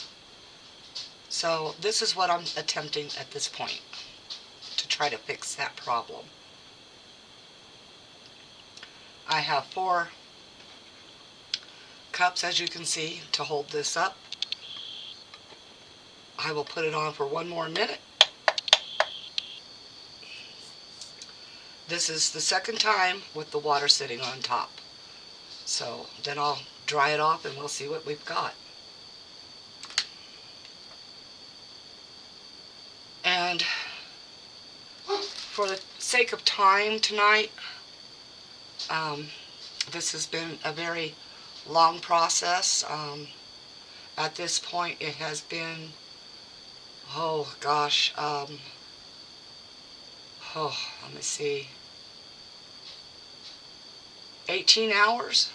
So this is what I'm attempting at this point to try to fix that problem. I have 4 cups, as you can see, to hold this up. I will put it on for 1 more minute. This is the second time with the water sitting on top. So then I'll dry it off and we'll see what we've got. And for the sake of time tonight, this has been a very long process. At this point it has been, oh gosh, let me see, 18 hours.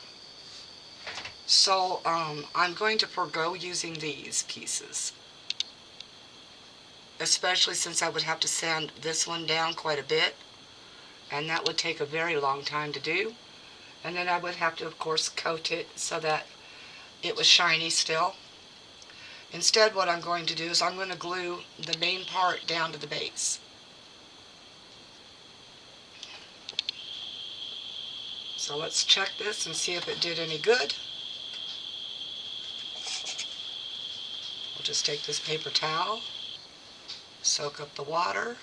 So I'm going to forego using these pieces, especially since I would have to sand this one down quite a bit, and that would take a very long time to do. And then I would have to, of course, coat it so that it was shiny still. Instead, what I'm going to do is I'm going to glue the main part down to the base. So let's check this and see if it did any good. We'll just take this paper towel, soak up the water.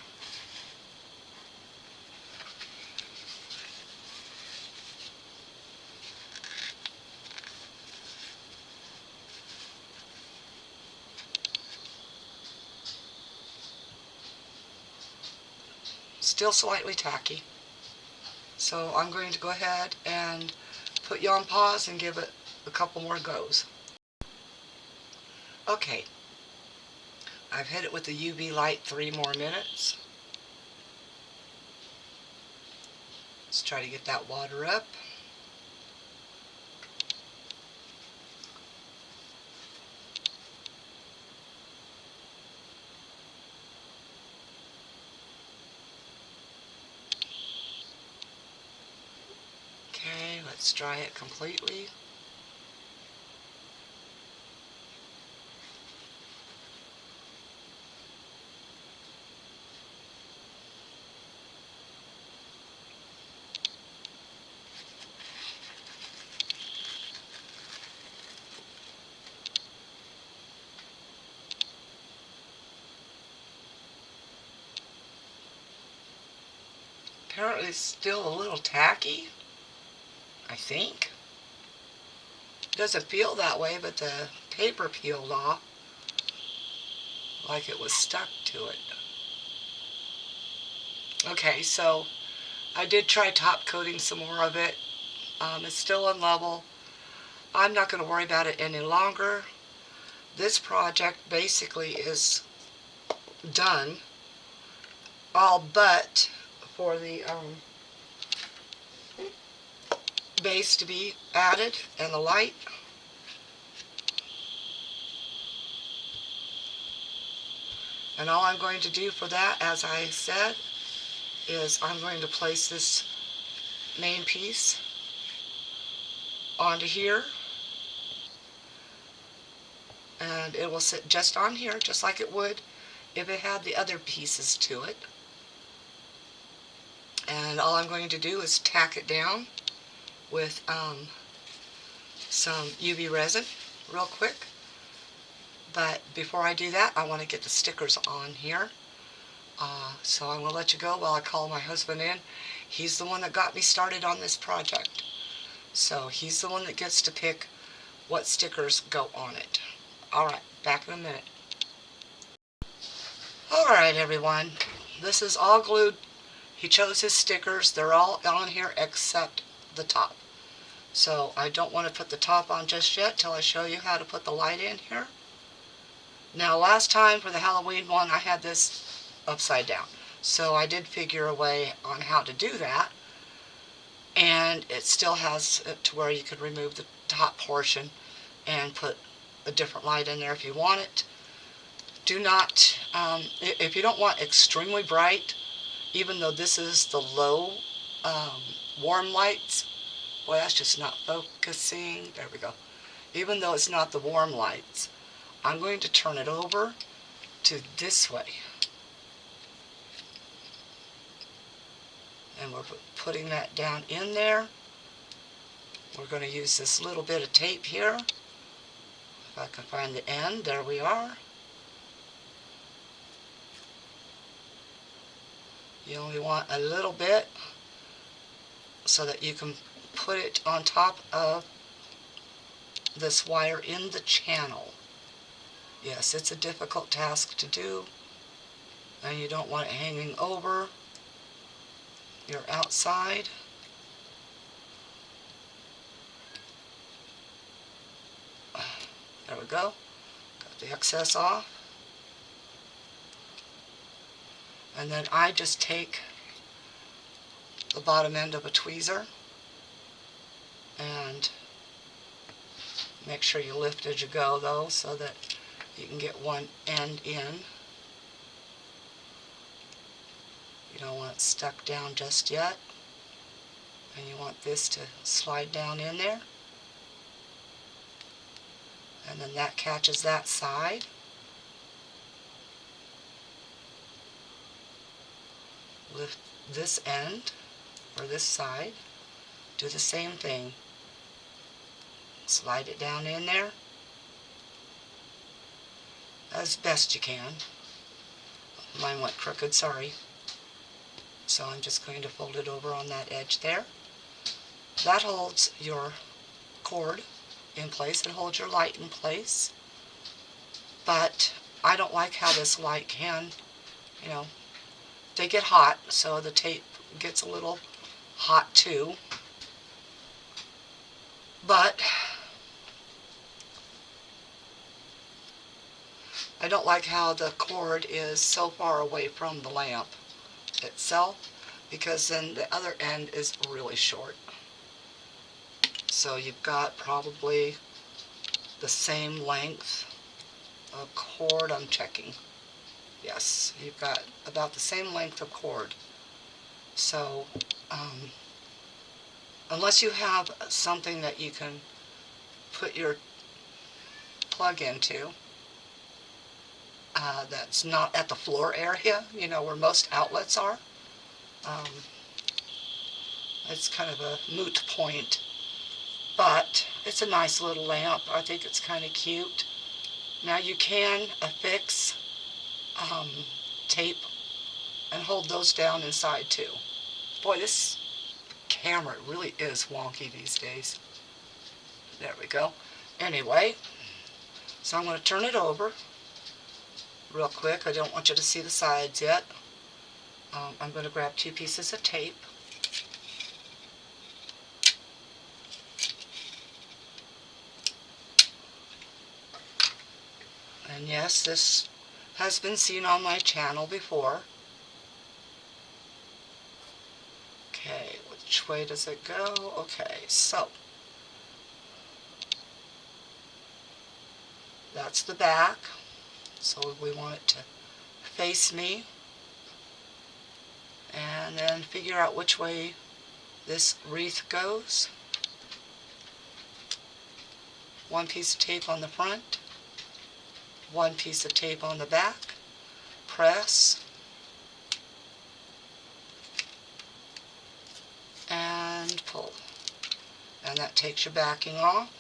Still slightly tacky. So I'm going to go ahead and put you on pause and give it a couple more goes. Okay, I've hit it with the UV light 3 more minutes. Let's try to get that water up. Okay, let's dry it completely. Apparently it's still a little tacky, I think. It doesn't feel that way, but the paper peeled off like it was stuck to it. Okay, so I did try top coating some more of it. It's still unlevel. I'm not going to worry about it any longer. This project basically is done, all but for the base to be added and the light. And all I'm going to do for that, as I said, is I'm going to place this main piece onto here, and it will sit just on here, just like it would if it had the other pieces to it. And all I'm going to do is tack it down with some UV resin real quick. But before I do that, I want to get the stickers on here. So I'm going to let you go while I call my husband in. He's the one that got me started on this project. So he's the one that gets to pick what stickers go on it. Alright, back in a minute. Alright everyone, this is all glued. He chose his stickers. They're all on here except the top. So I don't want to put the top on just yet till I show you how to put the light in here. Now last time for the Halloween one I had this upside down. So I did figure a way on how to do that. And it still has it to where you could remove the top portion and put a different light in there if you want it. Do not, if you don't want extremely bright, even though this is the low warm lights, boy that's just not focusing, there we go. Even though it's not the warm lights, I'm going to turn it over to this way. And we're putting that down in there. We're going to use this little bit of tape here. If I can find the end, there we are. You only want a little bit so that you can put it on top of this wire in the channel. Yes, it's a difficult task to do, and you don't want it hanging over your outside. There we go. the excess off. And then I just take the bottom end of a tweezer and make sure you lift as you go, though, so that you can get one end in. You don't want it stuck down just yet. And you want this to slide down in there. And then that catches that side. Lift this end, or this side. Do the same thing. Slide it down in there as best you can. Mine went crooked, sorry. So I'm just going to fold it over on that edge there. That holds your cord in place. It holds your light in place. But I don't like how this light can, they get hot, so the tape gets a little hot too. But I don't like how the cord is so far away from the lamp itself, because then the other end is really short. So you've got probably the same length of cord. I'm checking. Yes, you've got about the same length of cord. So unless you have something that you can put your plug into that's not at the floor area, where most outlets are, it's kind of a moot point. But it's a nice little lamp. I think it's kind of cute. Now you can affix tape and hold those down inside too. Boy, this camera really is wonky these days. There we go. Anyway, so I'm going to turn it over real quick. I don't want you to see the sides yet. I'm going to grab 2 pieces of tape. And yes, this has been seen on my channel before. Okay, which way does it go? Okay, so that's the back. So we want it to face me. And then figure out which way this wreath goes. 1 piece of tape on the front. 1 piece of tape on the back. Press. And pull. And that takes your backing off.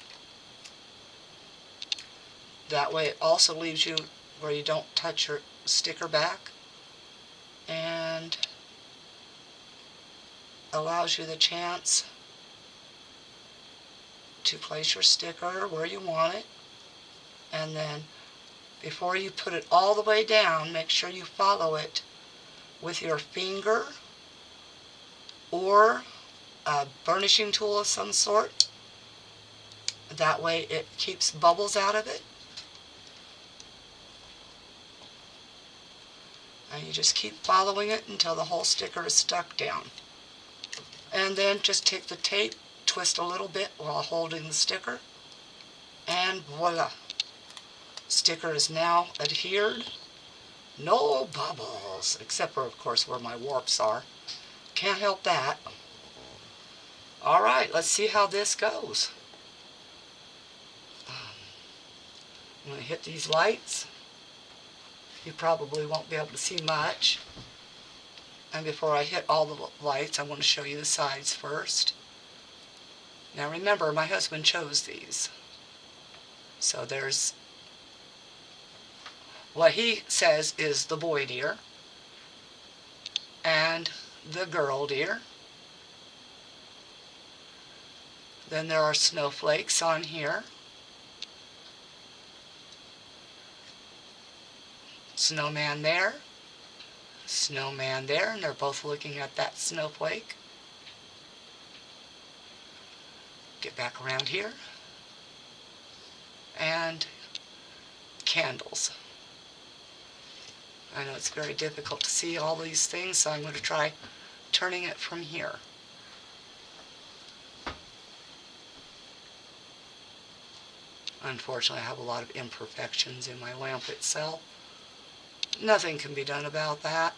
That way it also leaves you where you don't touch your sticker back. And allows you the chance to place your sticker where you want it. And then before you put it all the way down, make sure you follow it with your finger or a burnishing tool of some sort. That way it keeps bubbles out of it. And you just keep following it until the whole sticker is stuck down. And then just take the tape, twist a little bit while holding the sticker, and voila! Sticker is now adhered. No bubbles, except for, of course, where my warps are. Can't help that. Alright, let's see how this goes. I'm going to hit these lights. You probably won't be able to see much. And before I hit all the lights, I want to show you the sides first. Now remember, my husband chose these. So there's what he says is the boy deer and the girl deer. Then there are snowflakes on here. Snowman there. Snowman there, and they're both looking at that snowflake. Get back around here. And candles. I know it's very difficult to see all these things, so I'm going to try turning it from here. Unfortunately, I have a lot of imperfections in my lamp itself. Nothing can be done about that.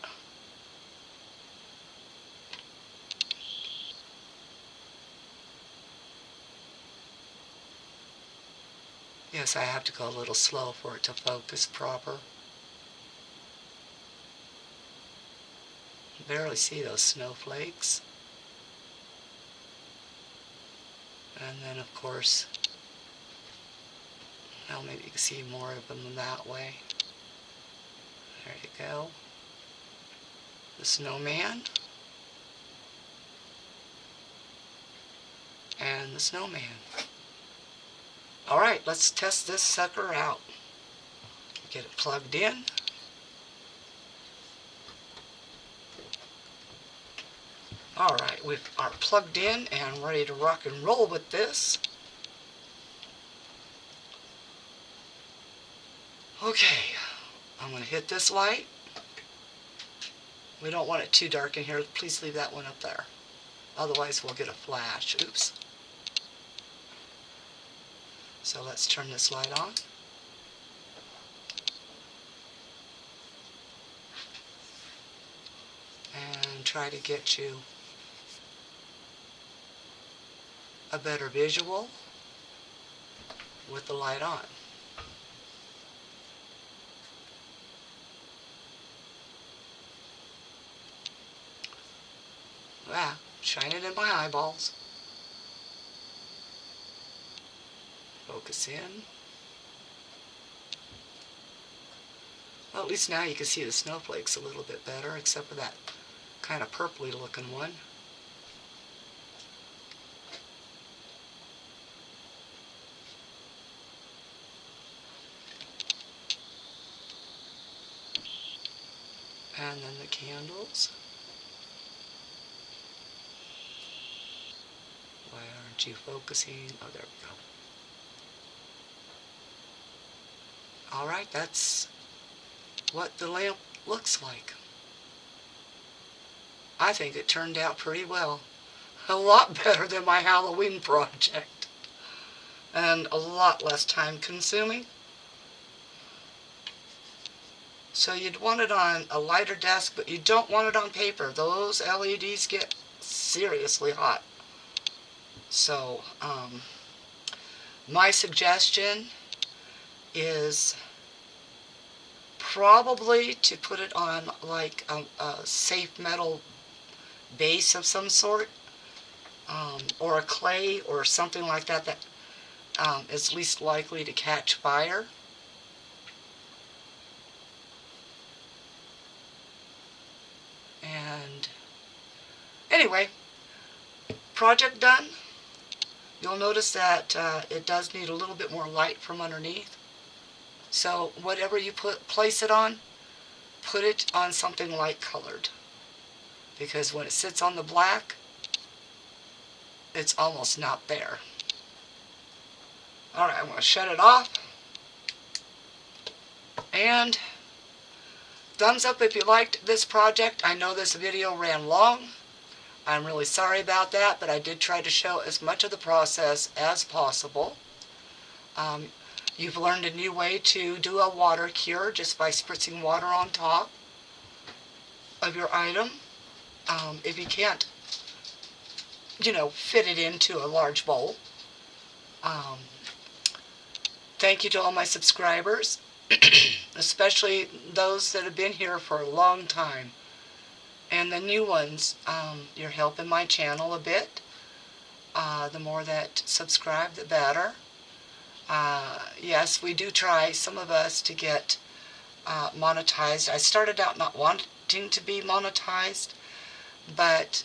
Yes, I have to go a little slow for it to focus proper. Barely see those snowflakes. And then, of course, well, maybe you can see more of them that way. There you go. The snowman. And the snowman. Alright, let's test this sucker out. Get it plugged in. Alright, we are plugged in and ready to rock and roll with this. Okay, I'm going to hit this light. We don't want it too dark in here. Please leave that one up there. Otherwise we'll get a flash. Oops. So let's turn this light on. And try to get you a better visual with the light on. Ah, shine it in my eyeballs. Focus in. Well, at least now you can see the snowflakes a little bit better, except for that kind of purpley looking one. And then the candles. Why aren't you focusing? Oh, there we go. Alright, that's what the lamp looks like. I think it turned out pretty well. A lot better than my Halloween project. And a lot less time consuming. So you'd want it on a lighter desk, but you don't want it on paper. Those LEDs get seriously hot. So, my suggestion is probably to put it on like a safe metal base of some sort, or a clay or something like that that is least likely to catch fire. And anyway, project done. You'll notice that it does need a little bit more light from underneath. So whatever you place it on, put it on something light colored. Because when it sits on the black, it's almost not there. Alright, I'm going to shut it off. And thumbs up if you liked this project. I know this video ran long. I'm really sorry about that, but I did try to show as much of the process as possible. You've learned a new way to do a water cure just by spritzing water on top of your item. If you can't, fit it into a large bowl. Thank you to all my subscribers, especially those that have been here for a long time. And the new ones, you're helping my channel a bit. The more that subscribe, the better. Yes, we do try, some of us, to get monetized. I started out not wanting to be monetized, but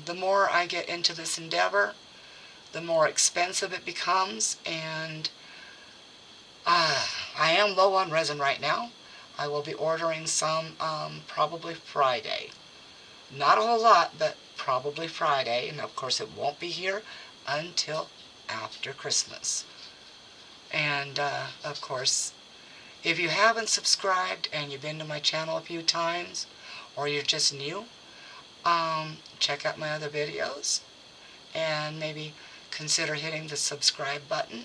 the more I get into this endeavor, the more expensive it becomes, and I am low on resin right now. I will be ordering some probably Friday. Not a whole lot, but probably Friday, and of course it won't be here until after Christmas. And of course, If you haven't subscribed and you've been to my channel a few times, or you're just new, check out my other videos and maybe consider hitting the subscribe button.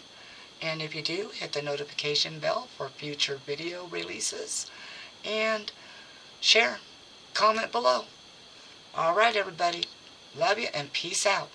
And if you do, hit the notification bell for future video releases. And share, comment below. Alright everybody, love you and peace out.